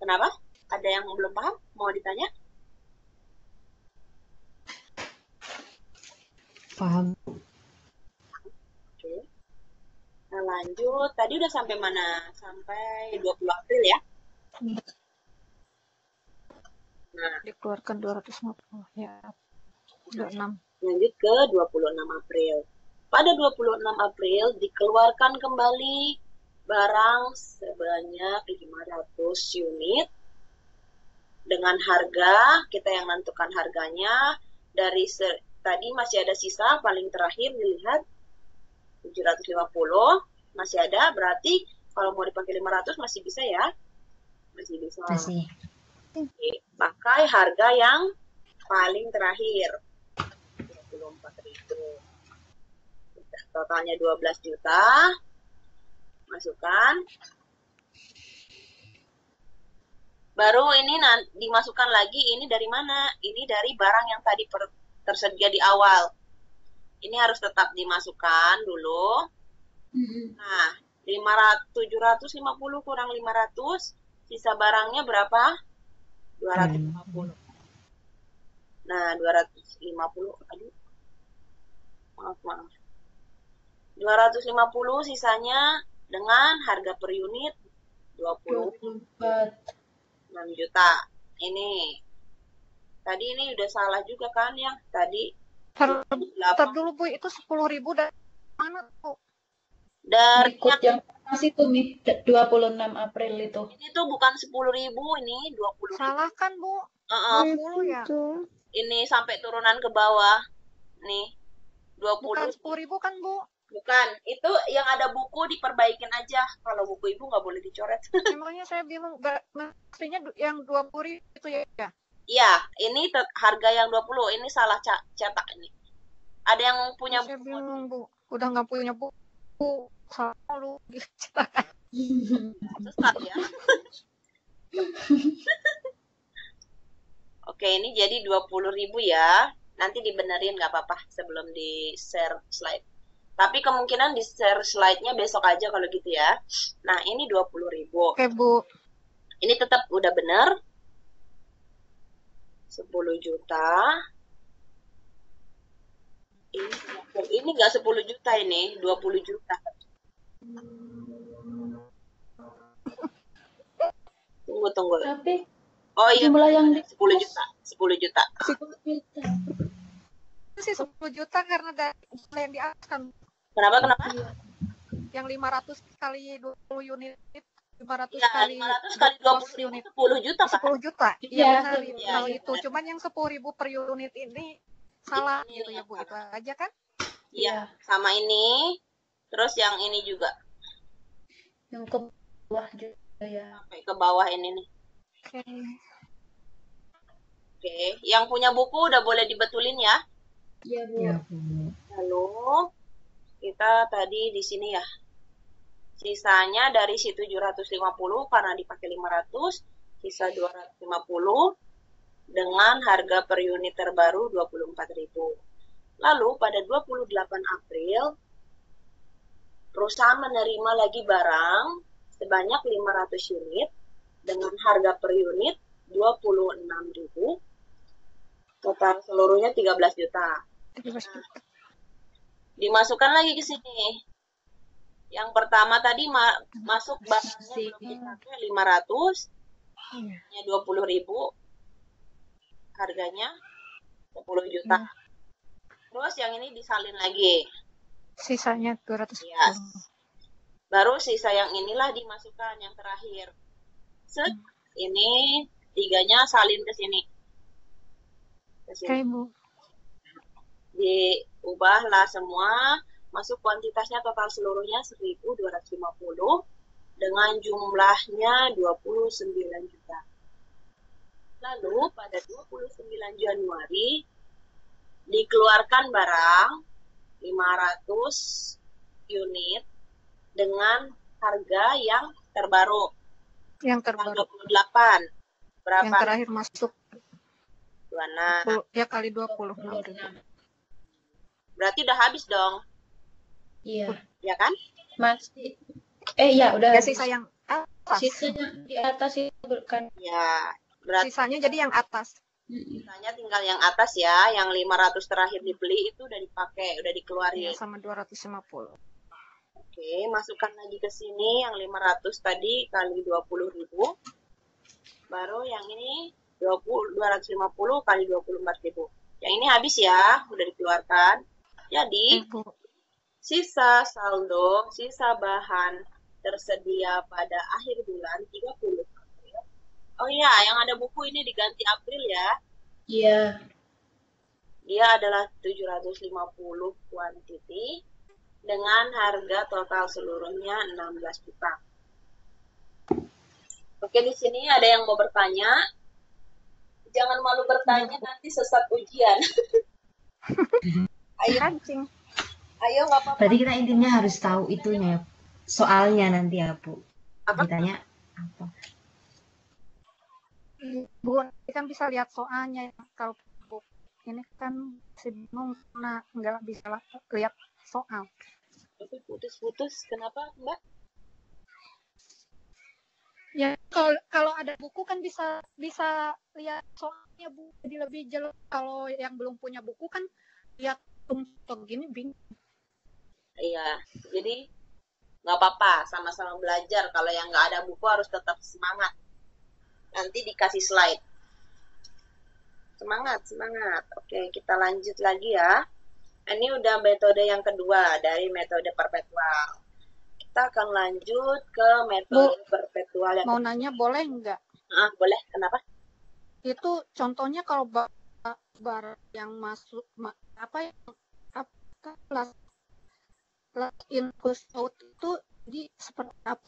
Kenapa? Ada yang belum paham? Mau ditanya? Paham. Oke. Nah, lanjut. Tadi udah sampai mana? Sampai 20 April ya? Nah, Dikeluarkan 250. Ya. 26. lanjut ke 26 April. Pada 26 April dikeluarkan kembali barang sebanyak 500 unit dengan harga, kita yang menentukan harganya, dari tadi masih ada sisa, paling terakhir dilihat 750, masih ada, berarti kalau mau dipakai 500 masih bisa ya? Masih bisa. Masih. Oke, pakai harga yang paling terakhir. 24.000. Totalnya 12 juta. Masukkan. Baru ini dimasukkan lagi, ini dari mana? Ini dari barang yang tadi tersedia di awal. Ini harus tetap dimasukkan dulu. Nah, 750 kurang 500, sisa barangnya berapa? 250. Nah, 250, aduh. Maaf. 250 sisanya dengan harga per unit 26 juta. Ini Tadi ini udah salah juga kan ya? Tadi Ntar 8 dulu Bu, itu 10.000 dari mana Bu? dari Ikut yang masih tuh Mi, 26 April itu. ini tuh bukan 10.000, ini 20.000. Salah kan Bu? Heeh, 20 ya? ini sampai turunan ke bawah. Nih, 20. Bukan 10.000 kan Bu? Bukan, itu yang ada buku diperbaikin aja. Kalau buku ibu nggak boleh dicoret. Emangnya saya bingung, mestinya yang 20.000 itu ya? Iya, ini harga yang 20, ini salah cetak ini. Ada yang punya Saya buku? bingung Bu, udah nggak punya buku, salah lu gitu. Sesat ya. Oke, ini jadi 20.000 ya. Nanti dibenerin nggak apa-apa sebelum di share slide. Tapi kemungkinan di share slide-nya besok aja kalau gitu ya. Nah, ini 20.000. Oke Bu. Ini tetap udah bener. 10 juta. Ini nggak 10 juta ini, 20 juta. Tunggu. Tapi Oh iya, jumlah yang 10 juta. 10 juta. 10 juta. Itu sih 10 juta karena dari jumlah yang di atas kan. Kenapa? Yang 500 kali 20 unit, 500 Ya, kali 500 kali 20 unit. 10 juta kan? 10 juta. Iya, Benar, iya, kalau iya. itu. Cuman yang 10.000 per unit ini salah Ini gitu ya yang Bu. salah. Itu aja kan? Iya, sama ini. Terus yang ini juga. Yang ke bawah juga ya. Sampai ke bawah ini nih. Oke. Oke, yang punya buku udah boleh dibetulin ya. Iya, Bu. Ya, Bu. Lalu kita tadi di sini ya. Sisanya dari si 750 karena dipakai 500, sisa 250 dengan harga per unit terbaru 24.000. Lalu pada 28 April perusahaan menerima lagi barang sebanyak 500 unit dengan harga per unit 26.000. Total seluruhnya 13 juta. Dimasukkan lagi ke sini. Yang pertama tadi masuk barangnya belum dipakai 500, nya 20.000, harganya 10 juta. Terus yang ini disalin lagi. Sisanya 200. Yes. Baru sisa yang inilah dimasukkan yang terakhir. Set, ini 3-nya salin ke sini. Oke Bu. Diubahlah semua, masuk kuantitasnya total seluruhnya 1.250 dengan jumlahnya 29 juta. Lalu pada 29 Januari dikeluarkan barang 500 unit dengan harga yang terbaru. Yang terbaru. 28. Berapa? Yang terakhir masuk 26. ya kali 20. Berarti udah habis dong, Iya. ya kan? Masih. Ya udah. Ya sisa yang atas. Sisanya di atas itu kan. Ya, berarti Sisanya jadi yang atas. sisanya tinggal yang atas ya, yang 500 terakhir dibeli itu udah dipakai, udah dikeluarin. Ya, sama 250. Oke, masukkan lagi ke sini yang 500 tadi kali 20.000. Baru yang ini 250 kali 24.000. Yang ini habis ya, udah dikeluarkan. Jadi, sisa saldo, sisa bahan tersedia pada akhir bulan 30 April. Oh iya, yang ada buku ini diganti April ya. Iya. Dia adalah 750 kuantiti dengan harga total seluruhnya 16 juta. Oke, di sini ada yang mau bertanya. Jangan malu bertanya, nanti sesat ujian. Ayo, ayo nggak apa-apa. Berarti kita intinya harus tahu itunya, soalnya nanti ya Bu. Apa? Ditanya apa? Bu, kan bisa lihat soalnya. Kalau Bu ini kan bingung karena nggak bisa lihat soal. Putus-putus, kenapa Mbak? Ya kalau ada buku kan bisa lihat soalnya Bu, jadi lebih jelas. Kalau yang belum punya buku kan lihat untuk gini bingung. Iya, jadi nggak apa-apa, sama-sama belajar. Kalau yang nggak ada buku harus tetap semangat. Nanti dikasih slide. Semangat, semangat. Oke, kita lanjut lagi ya. Ini udah metode yang kedua dari metode perpetual. Kita akan lanjut ke metode perpetual yang Mau nanya boleh nggak? boleh. Kenapa? Itu contohnya kalau barang yang masuk apa last in first out itu jadi seperti apa?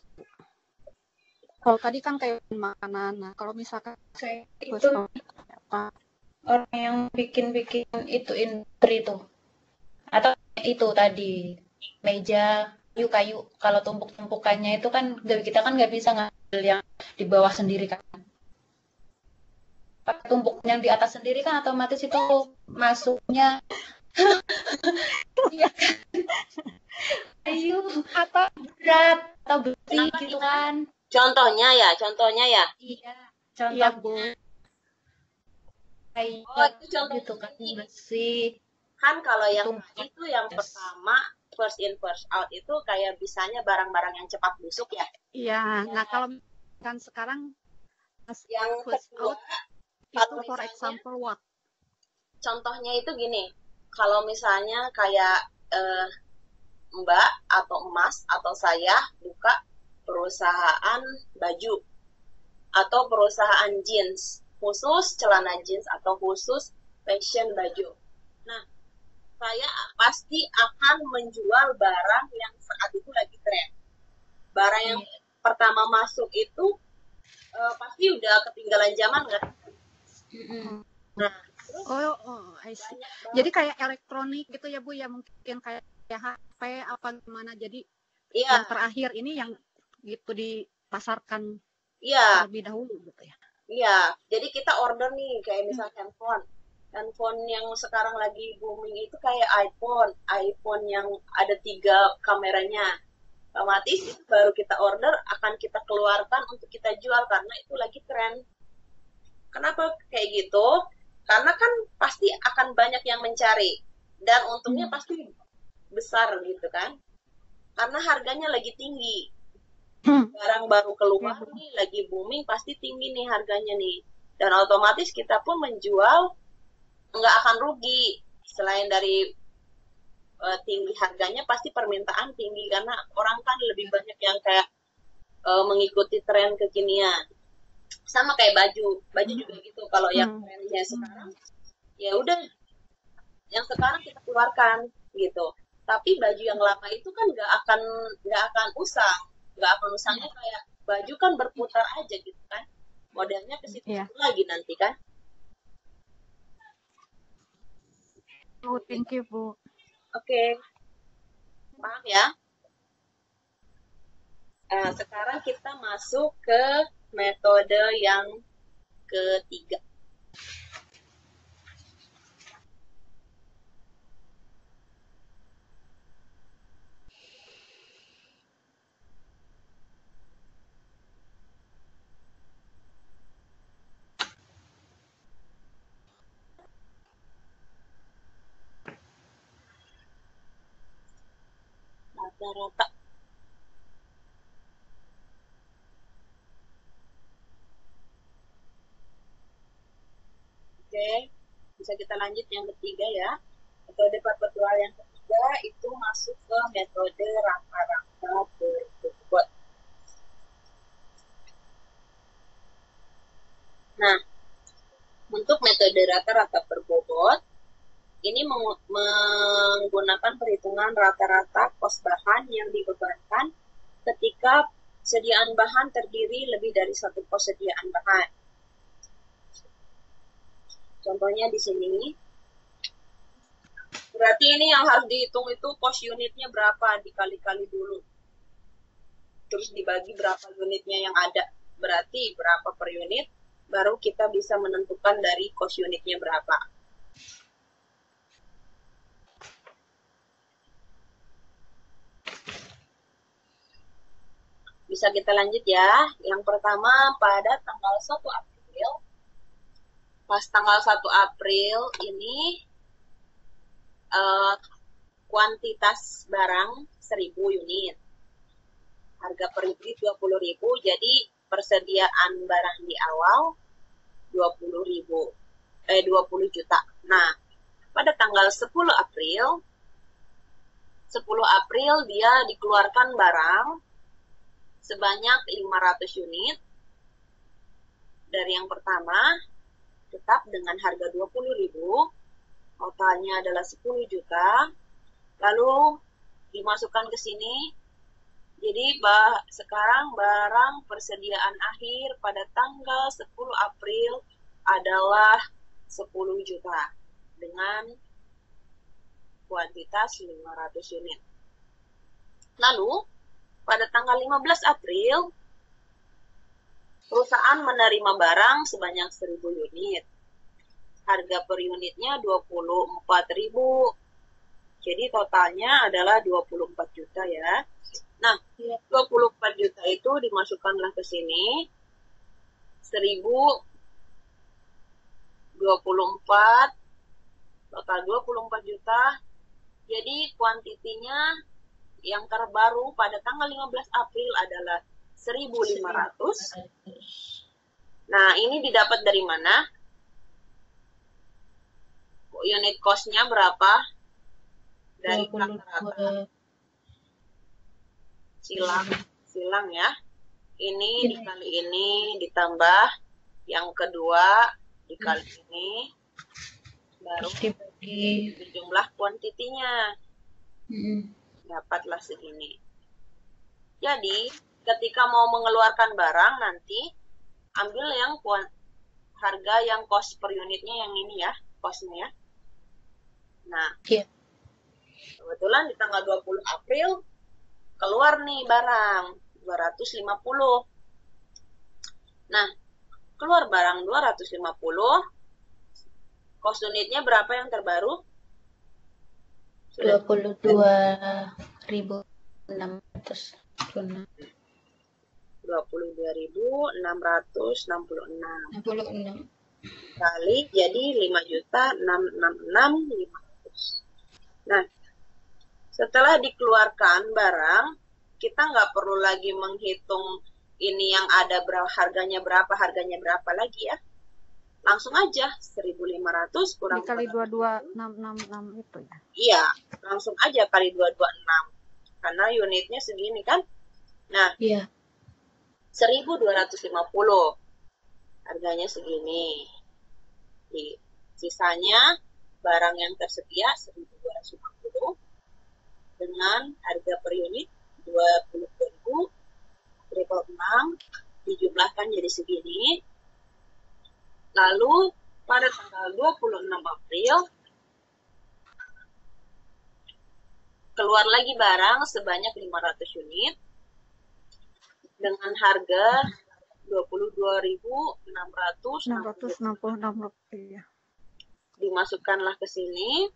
Kalau tadi kan kayak makanan. Nah, kalau misalkan Saya first itu out apa? orang yang bikin itu industri itu. Atau itu tadi meja kayu-kayu. Kalau tumpuk-tumpukannya itu kan kita kan nggak bisa ngambil yang di bawah sendiri kan. Pakai tumpuk yang di atas sendiri kan otomatis itu masuknya iya kan? Kayu atau berat atau besi gitu kan. Contohnya ya. Iya, Iya, contoh Bu. kayu itu contoh gitu kan besi. Kan kalau yang Tumpuk. itu yang pertama first in first out itu kayak bisanya barang-barang yang cepat busuk ya. Iya. Nah, kalau kan sekarang Yang first kedua, out itu atau for misalnya- example what? contohnya itu gini, kalau misalnya kayak Mbak atau Mas atau saya buka perusahaan baju atau perusahaan jeans, khusus celana jeans atau khusus fashion baju. Nah, saya pasti akan menjual barang yang saat itu lagi tren. Barang yang pertama masuk itu pasti udah ketinggalan zaman kan? Nah, I see. Jadi kayak elektronik gitu ya Bu ya, mungkin kayak HP apa gimana. Jadi iya, yang terakhir ini yang gitu dipasarkan iya, terlebih dahulu gitu ya. iya. Jadi kita order nih kayak misal handphone. Handphone yang sekarang lagi booming itu kayak iPhone yang ada 3 kameranya. Otomatis itu baru kita order akan kita keluarkan untuk kita jual karena itu lagi tren. Kenapa kayak gitu? Karena kan pasti akan banyak yang mencari dan untungnya pasti besar gitu kan. Karena harganya lagi tinggi. Barang baru keluar nih lagi booming pasti tinggi nih harganya nih. Dan otomatis kita pun menjual nggak akan rugi. Selain dari tinggi harganya pasti permintaan tinggi karena orang kan lebih banyak yang kayak mengikuti tren kekinian. Sama kayak baju juga gitu. Kalau yang trennya sekarang ya udah yang sekarang kita keluarkan gitu. Tapi baju yang lama itu kan nggak akan usangnya kayak baju kan berputar aja gitu kan. Modelnya ke situ lagi nanti kan. Oh, thank you Bu. Oke. Paham ya? Nah, sekarang kita masuk ke metode yang ketiga. Rata-rata. Oke, bisa kita lanjut yang ketiga ya. Metode perpetual yang ketiga itu masuk ke metode rata-rata berbobot. Nah, untuk metode rata-rata berbobot, ini menggunakan perhitungan rata-rata kos bahan yang dibebankan ketika sediaan bahan terdiri lebih dari satu pos sediaan bahan. Contohnya di sini. Berarti ini yang harus dihitung itu cost unitnya berapa, dikali-kali dulu. Terus dibagi berapa unitnya yang ada. Berarti berapa per unit, baru kita bisa menentukan dari cost unitnya berapa. Bisa kita lanjut ya. Yang pertama pada tanggal 1 April. Pas tanggal 1 April ini kuantitas barang 1000 unit. Harga per unit 20.000, jadi persediaan barang di awal 20.000. 20 juta. Nah, pada tanggal 10 April dia dikeluarkan barang sebanyak 500 unit. Dari yang pertama, tetap dengan harga 20.000, totalnya adalah 10 juta. Lalu dimasukkan ke sini. Jadi sekarang barang persediaan akhir pada tanggal 10 April adalah 10 juta dengan kuantitas 500 unit. Lalu pada tanggal 15 April perusahaan menerima barang sebanyak 1.000 unit. Harga per unitnya 24.000. Jadi totalnya adalah 24 juta ya. Nah, 24 juta itu dimasukkanlah ke sini. 1.024, total 24 juta. Jadi kuantitinya yang terbaru pada tanggal 15 April adalah 1.500. Nah, ini didapat dari mana? Unit cost-nya berapa? Dari rata-rata. Silang ya. Ini dikali ini ditambah yang kedua dikali ini baru dibagi jumlah kuantitinya. Dapatlah segini. Jadi, ketika mau mengeluarkan barang nanti ambil yang harga yang cost per unitnya yang ini ya, cost-nya ya. Nah, kebetulan di tanggal 20 April keluar nih barang 250. Nah, keluar barang 250. Cost unitnya berapa yang terbaru? 22.600. 22.666 kali jadi 5.666.500. Nah, setelah dikeluarkan barang, kita nggak perlu lagi menghitung ini yang ada harganya berapa lagi ya. Langsung aja 1.500 kurang dikali 22.666 itu ya. Iya, langsung aja kali 226. Karena unitnya segini kan. Nah, 1.250. Harganya segini. Sisanya barang yang tersedia 1.250 dengan harga per unit 22.666 dijumlahkan jadi segini. Lalu pada tanggal 26 April keluar lagi barang sebanyak 500 unit dengan harga 22.666 rupiah. Dimasukkanlah ke sini.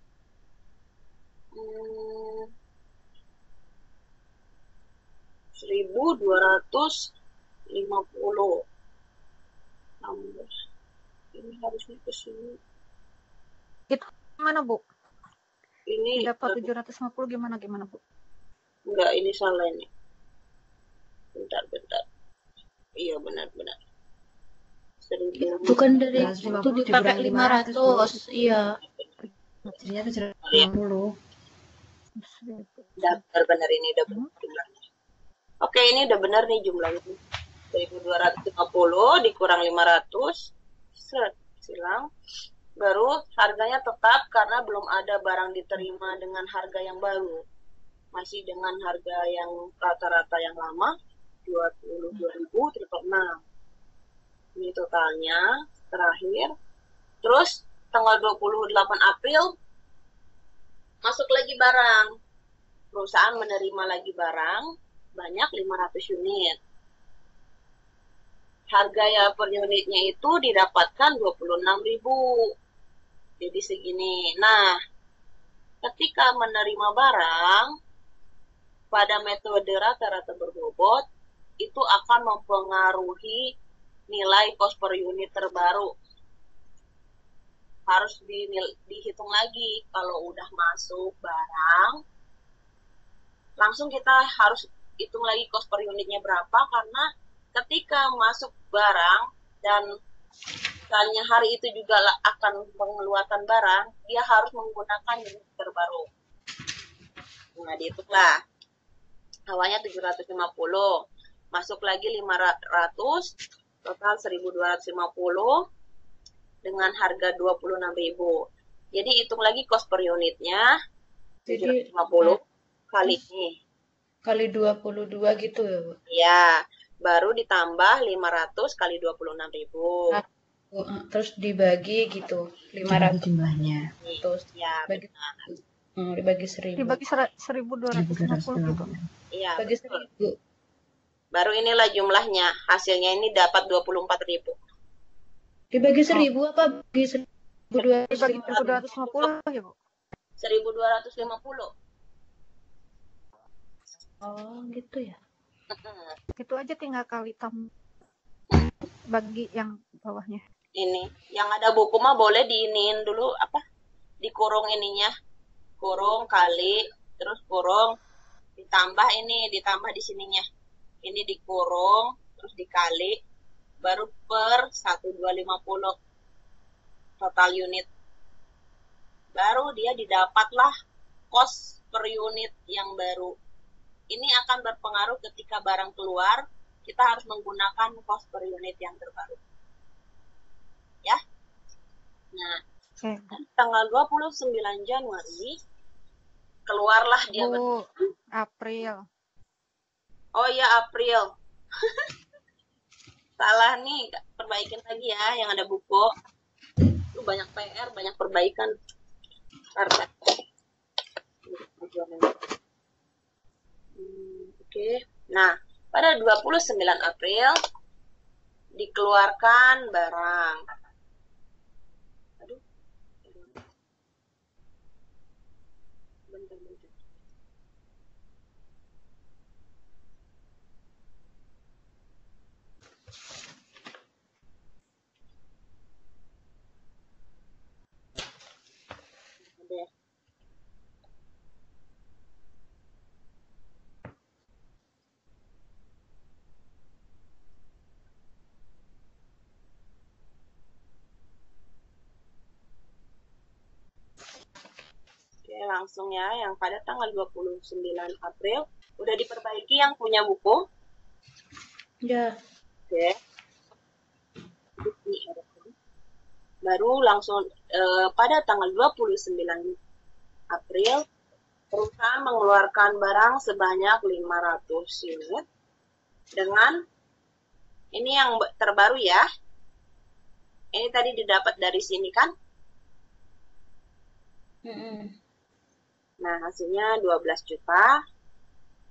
1.250. Ini harusnya ke sini. Itu gimana, Bu? Ini dapat 750 gimana Bu? Enggak, ini salah ini. Bentar. Iya, benar. Bukan dari itu dipakai 500. Iya. Jadinya 750. Benar ini udah benar jumlahnya. Oke, ini udah benar nih jumlahnya. 1.250 dikurang 500. Silang. Baru harganya tetap karena belum ada barang diterima dengan harga yang baru. Masih dengan harga yang rata-rata yang lama 22.666. Ini totalnya terakhir. Terus tanggal 28 April masuk lagi barang. Perusahaan menerima lagi barang banyak 500 unit. Harga ya per unitnya itu didapatkan 26.000. Jadi segini. Nah, ketika menerima barang pada metode rata-rata berbobot itu akan mempengaruhi nilai cost per unit terbaru. Harus dihitung lagi kalau udah masuk barang. Langsung kita harus hitung lagi cost per unitnya berapa karena ketika masuk barang dan misalnya hari itu juga akan mengeluarkan barang, dia harus menggunakan unit terbaru. Nah, dihitunglah. Awalnya 750, masuk lagi 500, total 1.250 dengan harga 26.000. Jadi hitung lagi cost per unitnya, Jadi 750 kali ini. kali 22 gitu ya, Bu? Ya, baru ditambah 500 kali 26.000. Terus dibagi gitu, Dibagi 500 jumlahnya. terus Ya, bagi, benar. dibagi 1.000. Dibagi 1.250 gitu. Iya, Bagi betul. 1.000. Baru inilah jumlahnya. Hasilnya ini dapat 24.000. Dibagi 1.000 apa bagi 1.200? Dibagi 1.250 ya, Bu? 1.250. Oh, gitu ya. Itu aja tinggal kali bagi yang bawahnya. Ini yang ada buku mah boleh diinin dulu dikurung ininya, kurung kali terus kurung ditambah di sininya, ini dikurung terus dikali baru per 1.250 total unit, baru dia didapatlah cost per unit yang baru. Ini akan berpengaruh ketika barang keluar, kita harus menggunakan cost per unit yang terbaru. Ya. Nah, tanggal 29 Januari keluarlah dia. Bu, April. Oh ya, April. Salah nih, perbaikin lagi ya yang ada buku. Itu banyak PR, banyak perbaikan. Oke. Nah, pada 29 April dikeluarkan barang. Aduh. Bentar. Ada. Oke, langsung ya, yang pada tanggal 29 April udah diperbaiki yang punya buku. Ya. Oke. Baru langsung pada tanggal 29 April perusahaan mengeluarkan barang sebanyak 500 unit dengan ini yang terbaru ya. Ini tadi didapat dari sini kan? Nah, hasilnya 12 juta.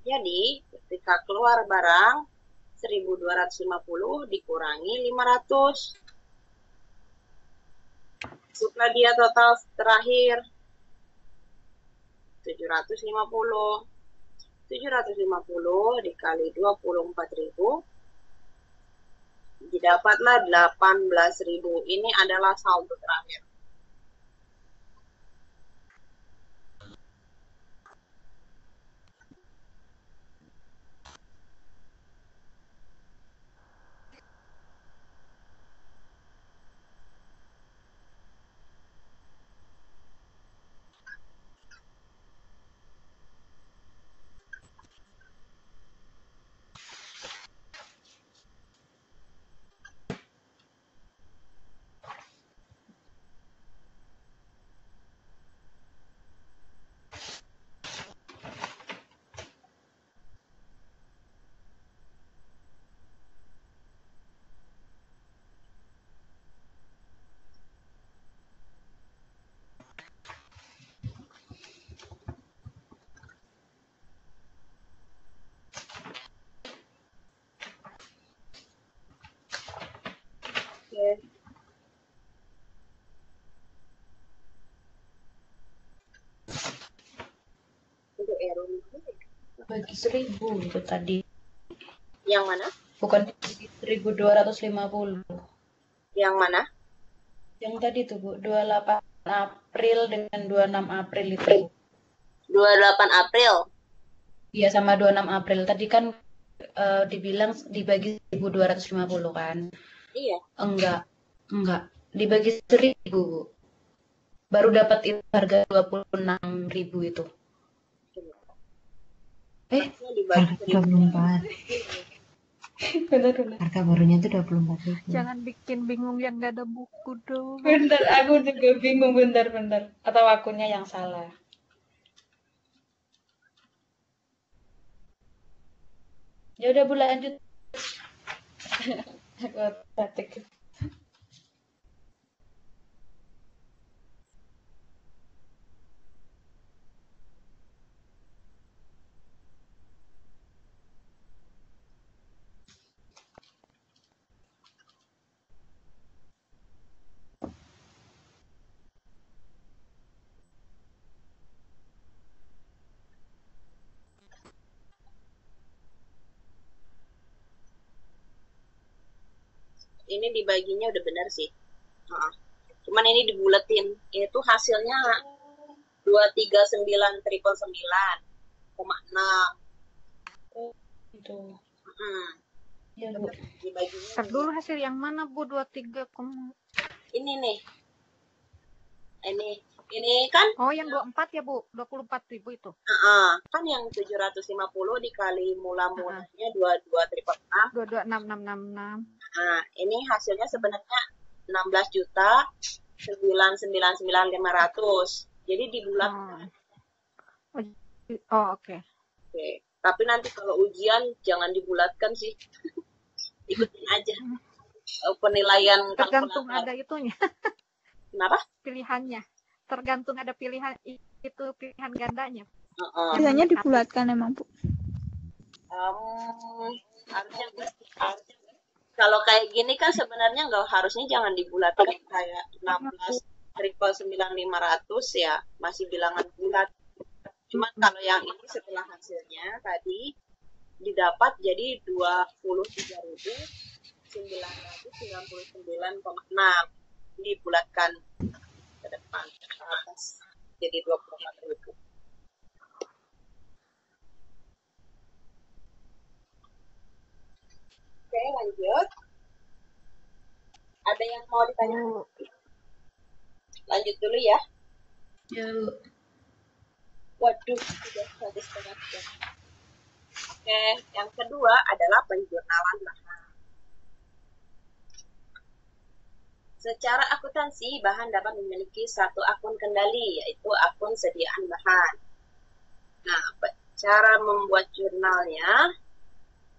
Jadi, ketika keluar barang 1.250 dikurangi 500. Masuklah dia total terakhir 750. 750 dikali 24.000 didapatlah 18.000. Ini adalah saldo terakhir. Oke. Untuk error Bagi 1.000 itu tadi. yang mana? Bukan 1.250. Yang mana? Yang tadi tuh, Bu, 28 April dengan 26 April itu. 28 April. Iya, sama 26 April. Tadi kan dibilang dibagi 1.250 kan? Iya. Enggak Enggak, dibagi 1.000, Bu. Baru dapat itu harga 26.000 itu. Harusnya dibagi Harga 24. Benar-benar. Harga barunya itu 24.000. Jangan bikin bingung yang gak ada buku dong. Bentar, aku juga bingung bentar-bentar. Atau akunnya yang salah. Ya udah Bu, lanjut. Aku statik. Ini dibaginya udah benar sih. Cuman ini dibuletin. Itu hasilnya 239.999,6. Itu. Ya, Bu. Dibaginya Ntar dulu hasil yang mana Bu? 23, ini nih. Ini kan oh yang 24 ya Bu? 24.000 itu. kan yang 750 dikali mula-mulanya 22.6. 226666. Nah, ini hasilnya sebenarnya 16.999.500. Jadi dibulatkan. Oke. Oke. Tapi nanti kalau ujian jangan dibulatkan sih. Ikutin aja. Penilaian Tergantung kalkulator. ada itunya. Kenapa? Pilihannya. Tergantung ada pilihan itu pilihan gandanya. Biasanya dibulatkan emang Bu. Harusnya kalau kayak gini kan sebenarnya nggak harusnya jangan dibulatkan kayak 16.99500 ya masih bilangan bulat. Cuman kalau yang ini setelah hasilnya tadi didapat jadi 23.999,6 dibulatkan ke depan ke atas jadi 24.000. Oke, lanjut. Ada yang mau ditanya? Lanjut dulu ya. Ya. Waduh, sudah 1,5 jam. Oke, yang kedua adalah penjurnalan bahan. Secara akuntansi, bahan dapat memiliki satu akun kendali, yaitu akun sediaan bahan. Nah, cara membuat jurnalnya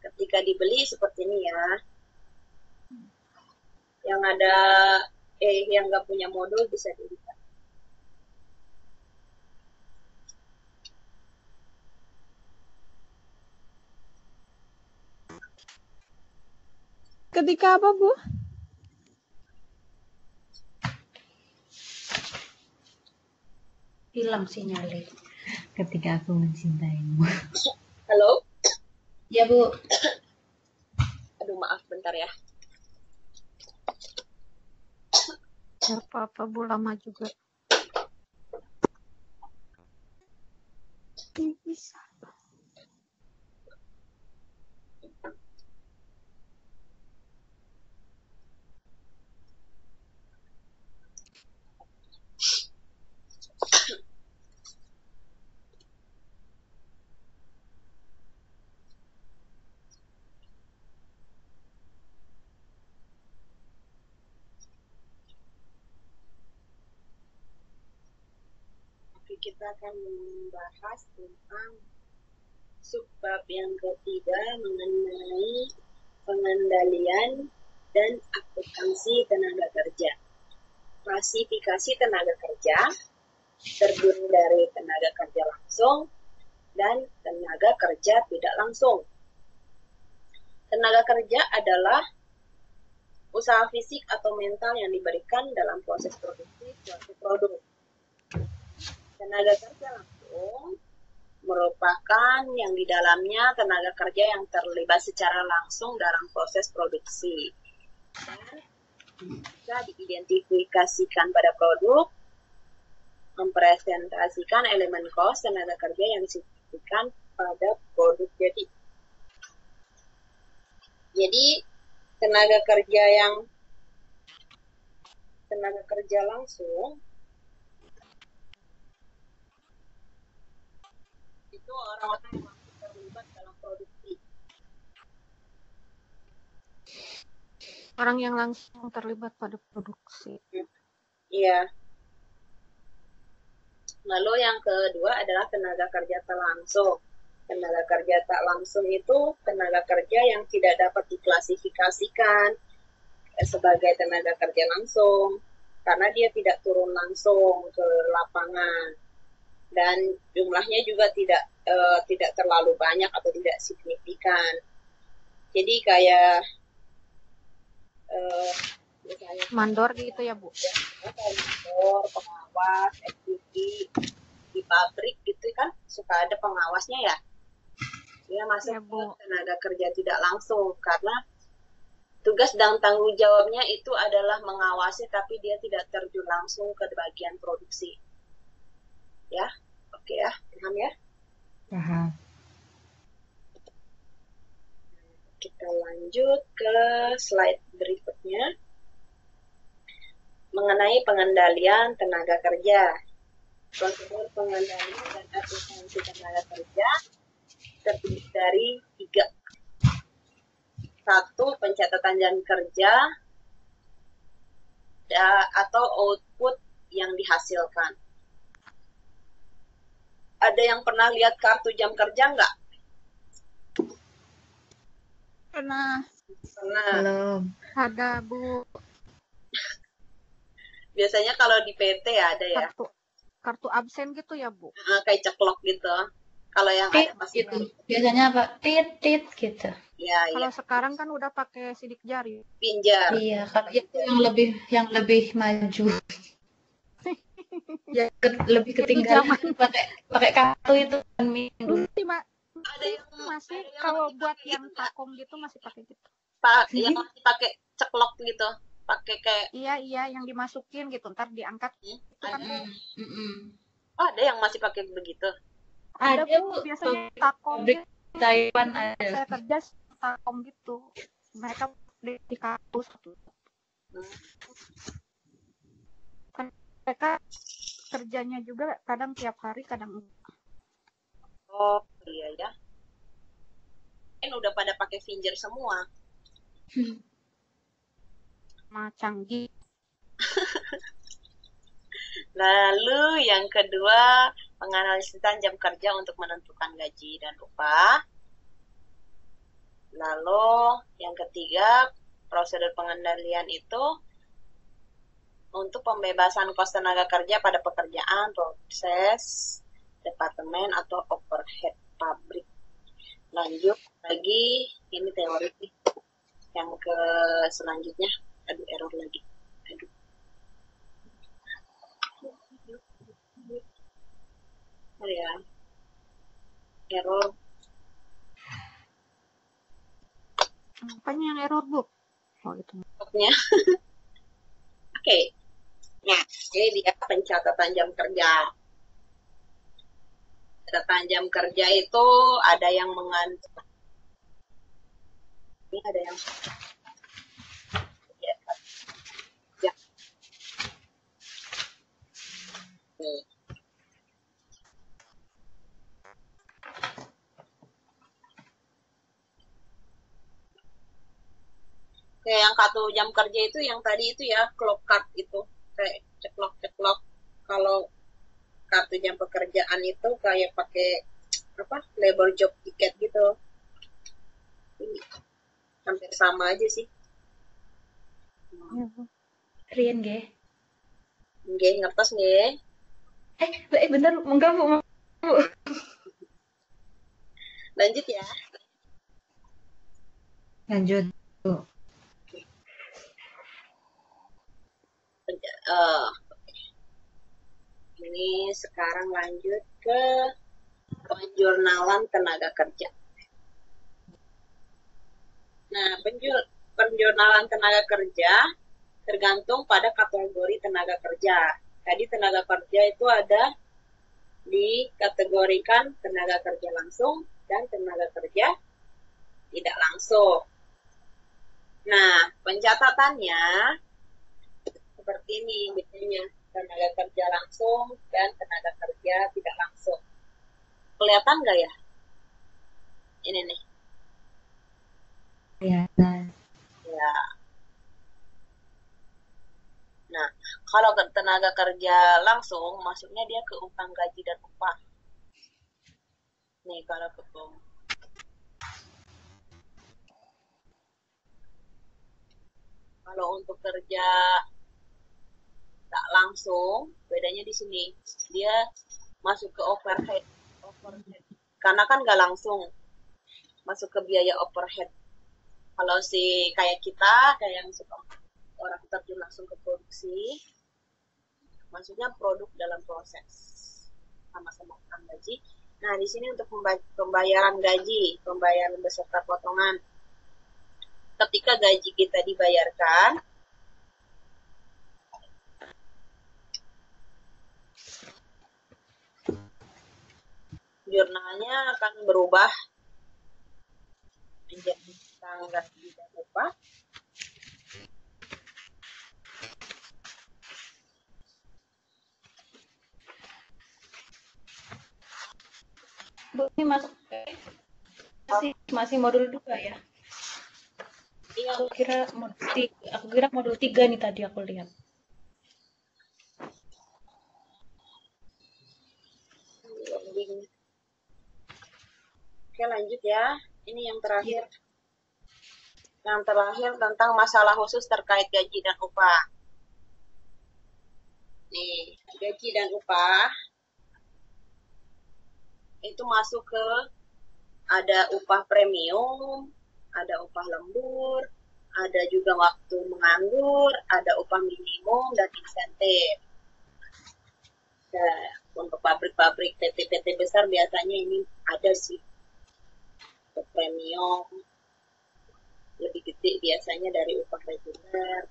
ketika dibeli seperti ini ya. Yang ada yang nggak punya modul bisa dilihat. Ketika apa Bu? Hilang sinyalnya. Ketika aku mencintaimu. Halo? Ya Bu. Aduh maaf bentar ya. Apa-apa Bu, lama juga. Bisa. Oke, kita akan membahas tentang subbab yang ketiga mengenai pengendalian dan akuntansi tenaga kerja. Klasifikasi tenaga kerja terdiri dari tenaga kerja langsung dan tenaga kerja tidak langsung. Tenaga kerja adalah usaha fisik atau mental yang diberikan dalam proses produksi suatu produk. Tenaga kerja langsung merupakan yang di dalamnya tenaga kerja yang terlibat secara langsung dalam proses produksi dan bisa diidentifikasikan pada produk, mempresentasikan elemen cost tenaga kerja yang signifikan pada produk. Jadi tenaga kerja yang tenaga kerja langsung itu orang-orang yang langsung terlibat dalam produksi. Orang yang langsung terlibat pada produksi. Iya. Lalu yang kedua adalah tenaga kerja tak langsung. Tenaga kerja tak langsung itu tenaga kerja yang tidak dapat diklasifikasikan sebagai tenaga kerja langsung karena dia tidak turun langsung ke lapangan dan jumlahnya juga tidak terlalu banyak atau tidak signifikan. Jadi kayak misalnya Mandor gitu ya, Bu? mandor, pengawas, FTP di pabrik gitu kan suka ada pengawasnya ya. Dia masuk Ya, Bu. ke tenaga kerja tidak langsung karena tugas dan tanggung jawabnya itu adalah mengawasi tapi dia tidak terjun langsung ke bagian produksi. Ya, oke ya, paham ya? Paham. Kita lanjut ke slide berikutnya. Mengenai pengendalian tenaga kerja. Prosedur pengendalian dan efisiensi tenaga kerja terdiri dari 3. 1. Pencatatan jam kerja atau output yang dihasilkan. Ada yang pernah lihat kartu jam kerja nggak? Pernah. Pernah. Belum. Ada, Bu. Biasanya kalau di PT ada ya, Kartu absen gitu ya, Bu? kayak ceklok gitu. Kalau yang Tit ada pasti gitu. Biasanya apa? Tit gitu. ya, Kalau sekarang kan udah pakai sidik jari. pinjar. Iya, kalau itu yang lebih maju. Ya lebih ketinggalan pakai kartu itu kan dulu. Ada yang Masih ada yang kalau masih buat pakai yang gitu, Kak. takom gitu masih pakai gitu. Yang masih pakai ceklok gitu, pakai kayak Iya, yang dimasukin gitu, ntar diangkat. Itu kan oh, ada yang masih pakai begitu. ada, Ada Bu, Bu, biasanya takom pabrik gitu. Taiwan ada. Saya kerja takom gitu. Mereka di kartu satu. Kan mereka kerjanya juga kadang tiap hari, kadang enggak. Oh iya ya. Kan udah pada pakai finger semua. Sama canggih. Lalu yang kedua, penganalisan jam kerja untuk menentukan gaji dan upah. Lalu yang ketiga, prosedur pengendalian itu untuk pembebasan kos tenaga kerja pada pekerjaan, proses, departemen, atau overhead pabrik. Lanjut lagi, ini teori yang ke selanjutnya. Aduh, error lagi. Aduh. Oh ya, error. Apanya yang error, Bu? Oh, itu. Oke. Nah, ini dia pencatatan jam kerja. Pencatatan jam kerja itu ada yang mengandung. Ini ada yang ya. Nih. Kayak yang kartu jam kerja itu yang tadi itu ya, clock card itu. Kayak ceklok-ceklok. Kalau kartu jam pekerjaan itu kayak pakai apa? Label job ticket gitu. Ini hampir sama aja sih. Rian ge. Nggih, ngertos nggih. Bener enggak Bu? Lanjut ya. Lanjut. Ini sekarang lanjut ke penjurnalan tenaga kerja. Nah, penjurnalan tenaga kerja tergantung pada kategori tenaga kerja. Tadi tenaga kerja itu ada dikategorikan tenaga kerja langsung dan tenaga kerja tidak langsung. Nah, pencatatannya seperti ini bedanya tenaga kerja langsung dan tenaga kerja tidak langsung. Kelihatan nggak ya? Ini nih. Ya, Ya. Nah, kalau tenaga kerja langsung, masuknya dia ke utang gaji dan upah. Nih, kalau ketemu. Kalau untuk kerja tak langsung, bedanya di sini. Dia masuk ke overhead. Karena kan nggak langsung masuk ke biaya overhead. Kalau kayak kita, kayak yang suka orang terjun langsung ke produksi, maksudnya produk dalam proses sama-sama utang gaji. Nah, di sini untuk pembayaran gaji, pembayaran beserta potongan. Ketika gaji kita dibayarkan, jurnalnya akan berubah menjadi utang gaji dan upah. Bu, ini masih modul 2 ya? Iya, Aku kira modul 3 nih tadi aku lihat. Oke, lanjut ya. Ini yang terakhir. Yang terakhir tentang masalah khusus terkait gaji dan upah. Nih, gaji dan upah itu masuk ke ada upah premium, ada upah lembur, ada juga waktu menganggur, ada upah minimum dan insentif. Nah, untuk pabrik-pabrik PT-PT besar biasanya ini ada sih untuk premium lebih gede biasanya dari upah reguler.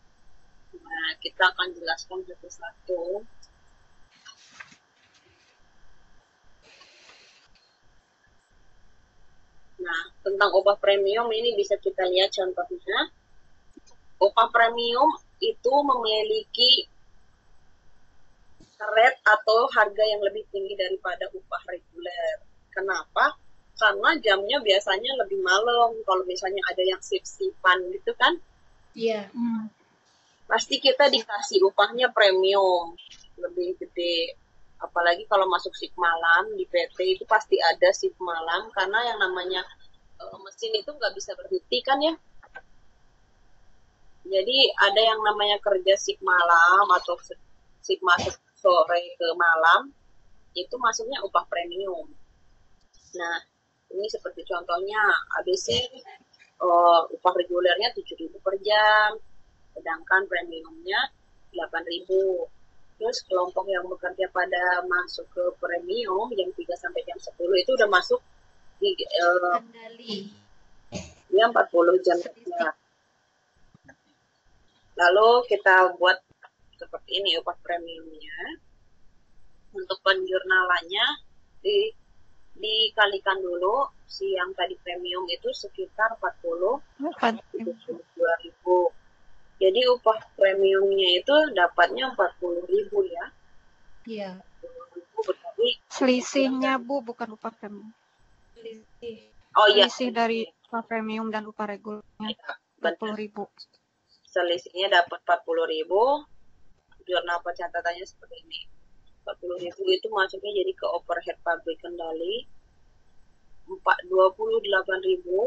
Nah, kita akan jelaskan satu-satu. Nah, tentang upah premium ini bisa kita lihat contohnya. Upah premium itu memiliki rate atau harga yang lebih tinggi daripada upah reguler. Kenapa? Karena jamnya biasanya lebih malam. Kalau misalnya ada yang shift-shiftan gitu kan, Iya. pasti kita dikasih upahnya premium lebih gede. Apalagi kalau masuk shift malam di PT itu pasti ada shift malam karena yang namanya mesin itu nggak bisa berhenti kan ya. Jadi ada yang namanya kerja shift malam atau shift masuk sore ke malam itu masuknya upah premium. Nah, ini seperti contohnya ABC upah regulernya 7.000 per jam, sedangkan premiumnya 8.000. Terus kelompok yang bekerja pada masuk ke premium jam 3 sampai jam 10 itu udah masuk di Kendali. dia 40 jam kerja. Lalu kita buat seperti ini upah premiumnya. Untuk penjurnalannya dikalikan dulu si yang tadi premium itu sekitar 42.000. Jadi upah premiumnya itu dapatnya 40.000 ya. Iya. Berarti Selisihnya Bu, bukan upah premium. oh iya, Selisih dari upah premium dan upah regulernya benar. 40.000. Selisihnya dapat 40.000. Jurnal pencatatannya seperti ini. 40.000 itu masuknya jadi ke overhead pabrik kendali. 28.000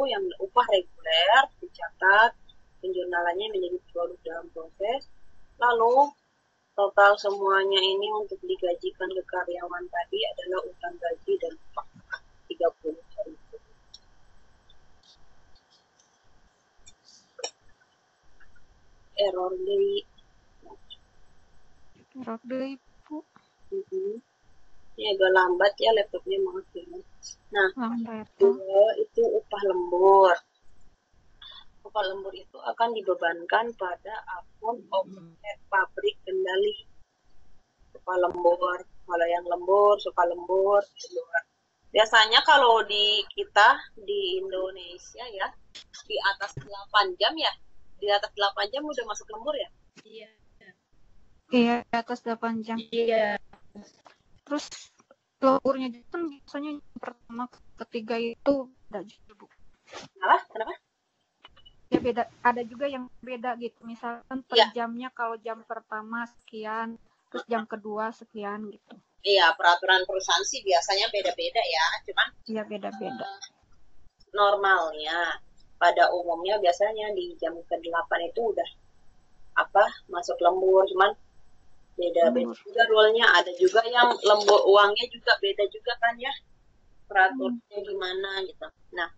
yang upah reguler dicatat penjurnalannya menjadi produk dalam proses. Lalu total semuanya ini untuk digajikan ke karyawan tadi adalah utang gaji dan upah 30.000. Error dari Bu. Ini agak lambat ya laptopnya, maaf ya. Nah, Lambat. itu upah lembur. Upah lembur itu akan dibebankan pada akun overhead pabrik kendali. Upah lembur, kalau yang lembur, suka lembur, lembur. Biasanya kalau di kita di Indonesia ya, di atas 8 jam ya, di atas 8 jam udah masuk lembur ya? Iya. Iya, di atas 8 jam. Iya. Terus lemburnya juga kan biasanya yang pertama ketiga itu beda juga, Bu. Kenapa? Ya beda, ada juga yang beda gitu. Misalkan per Iya. jamnya kalau jam pertama sekian, terus jam kedua sekian gitu. Iya, peraturan perusahaan sih biasanya beda-beda ya. Cuman Iya, beda-beda. normalnya pada umumnya biasanya di jam ke-8 itu udah masuk lembur, cuman beda-beda Lembur. juga rule-nya. Ada juga yang lembur uangnya juga beda juga kan ya, peraturannya gimana gitu. Nah,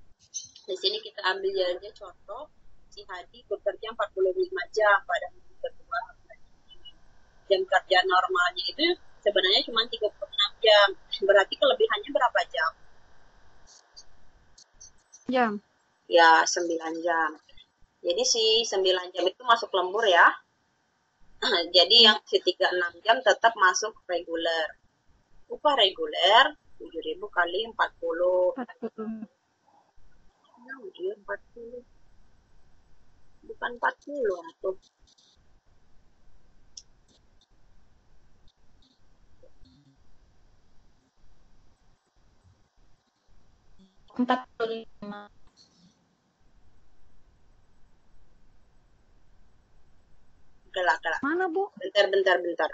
di sini kita ambil aja contoh si Hadi bekerja 45 jam pada minggu kedua. Jam kerja normalnya itu sebenarnya cuma 36 jam. Berarti kelebihannya berapa jam? Jam. Ya, 9 jam. Jadi si 9 jam itu masuk lembur ya. Jadi yang si 36 jam tetap masuk reguler. Upah reguler 7.000 kali 40. 40. Ya, 40. Bukan 40 atau 45. gelak. Mana, Bu? Bentar.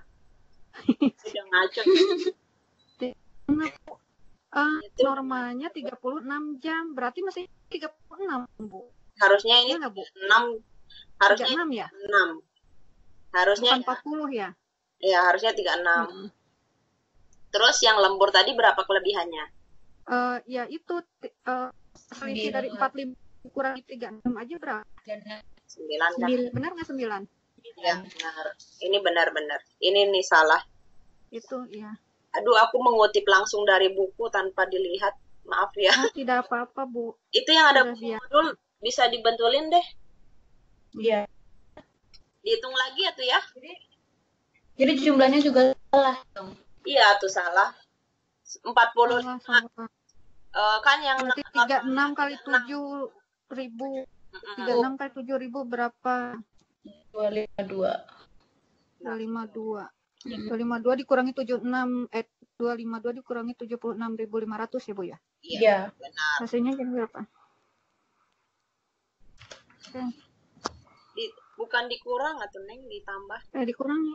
Udah ngaco. Mana, Bu? Itu Normalnya 36 jam. Berarti masih 36, Bu. harusnya ini Iya nggak, Bu? 6. Harusnya 36 ya? 6. Harusnya Bukan 40 ya? ya harusnya 36. Hmm. Terus yang lembur tadi berapa kelebihannya? Ya itu selisih dari 45 kurangi 36 aja berapa? 9 kan? Benar nggak 9? Ya, benar. Ini benar. Ini nih salah. Itu ya. Aduh, aku mengutip langsung dari buku tanpa dilihat. Maaf ya. Oh, tidak apa-apa, Bu. Itu yang ada Sudah buku biar. modul bisa dibentulin deh. Iya. Dihitung lagi ya tuh ya. Jadi jumlahnya juga salah dong. Iya tuh salah. 45. Salah. Kan yang Berarti 36 kali 7.000. 36 kali 7.000 berapa? 252. 252. 252 dikurangi 76 252 dikurangi 76.500 ya, Bu ya? Iya. Benar. Hasilnya jadi berapa? Oke. Bukan dikurang atau Neng ditambah. Dikurangi.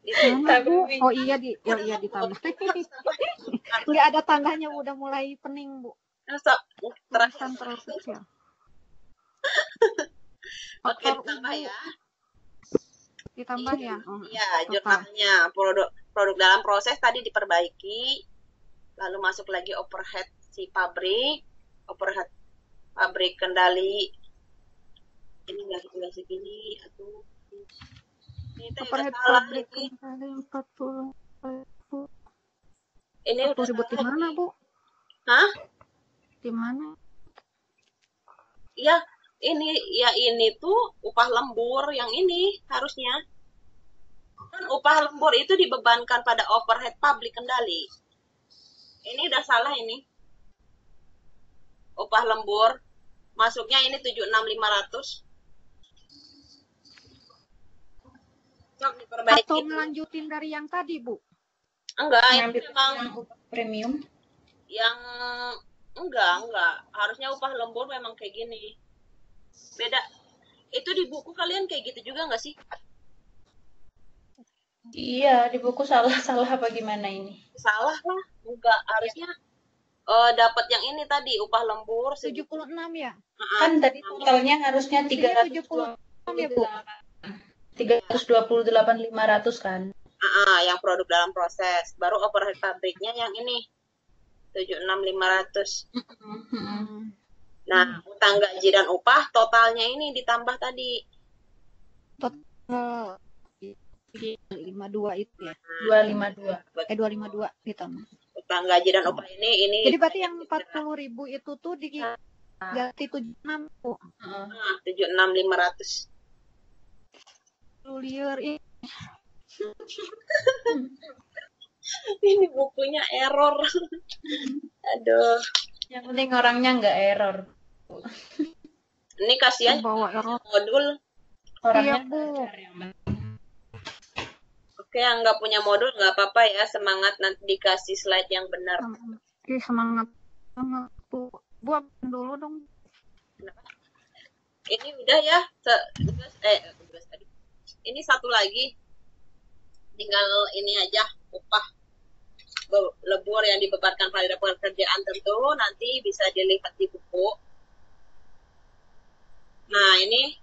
Ditambah. Mana, Bu? Oh iya ditambah. Nggak ada tandanya, Bu. Udah mulai pening, Bu. Urusan terlalu kecil. Oke, ditambah ya. Ditambah ya? Iya, jurnalnya. Produk dalam proses tadi diperbaiki. Lalu masuk lagi overhead si pabrik. Overhead pabrik kendali. Ini nggak segini. Atau ini teh udah Overhead salah pabrik ini. kali 40. Ini udah 40.000 di mana, Bu? Hah? Di mana? Iya, ini tuh upah lembur yang ini harusnya. Kan upah lembur itu dibebankan pada overhead pabrik kendali. Ini udah salah ini. Upah lembur masuknya ini 76.500. Sok diperbaiki. Atau melanjutin dari yang tadi, Bu? Enggak, itu Ngambil memang yang upah premium. yang enggak. Harusnya upah lembur memang kayak gini. Beda. Itu di buku kalian kayak gitu juga enggak sih? Iya, di buku salah apa gimana ini? Salah lah. Enggak, harusnya dapat yang ini tadi upah lembur 76 ya? Kan tadi totalnya harusnya 76 ya, Bu? 328.500 kan. yang produk dalam proses. Baru overhead pabriknya yang ini 76.500. Nah, utang gaji dan upah totalnya ini ditambah tadi. Total 52 itu ya? 252. 252 ditambah. Utang gaji dan upah ini. Jadi berarti yang 40.000 itu tuh diganti 76, Bu. 76.500. Liar ini. Ini bukunya error. Aduh. Yang penting orangnya nggak error. Ini kasihan Bawa error. modul. Orangnya Iya, Bu. belajar yang penting. Oke, yang nggak punya modul nggak apa-apa ya, semangat nanti dikasih slide yang benar. Semangat banget Bu. Bu absen dulu dong. Ini udah ya, tugas tadi. Ini satu lagi, tinggal ini aja, upah lebur yang dibebankan pada pekerjaan tentu nanti bisa dilihat di buku. Nah, ini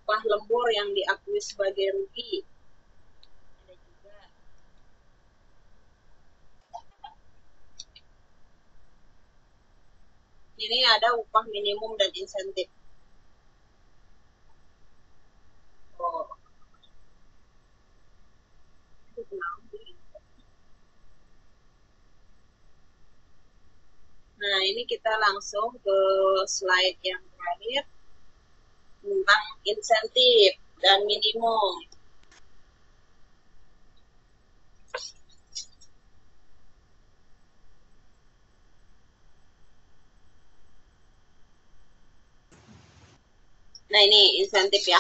upah lembur yang diakui sebagai rugi. Ada juga. Ini ada upah minimum dan insentif. Oh. Nah, ini kita langsung ke slide yang terakhir tentang insentif dan minimum. Nah, ini insentif ya.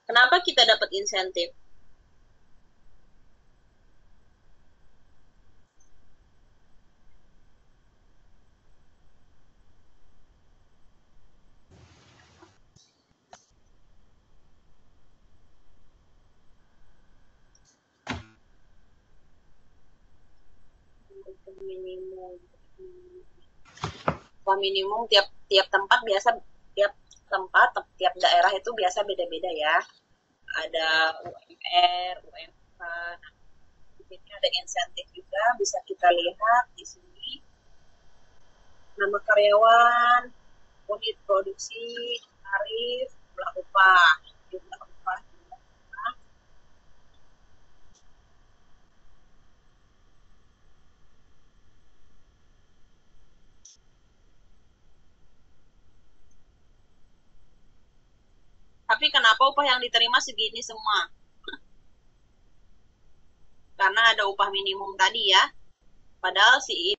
Kenapa kita dapat insentif? Minimum. Upah minimum tiap tempat biasa, tiap tempat, tiap daerah itu biasa beda-beda ya. Ada UMR, UMK. Di sini ada insentif juga, bisa kita lihat di sini. Nama karyawan, unit produksi, tarif, jumlah upah, jumlah upah. Tapi kenapa upah yang diterima segini semua? Karena ada upah minimum tadi ya. Padahal si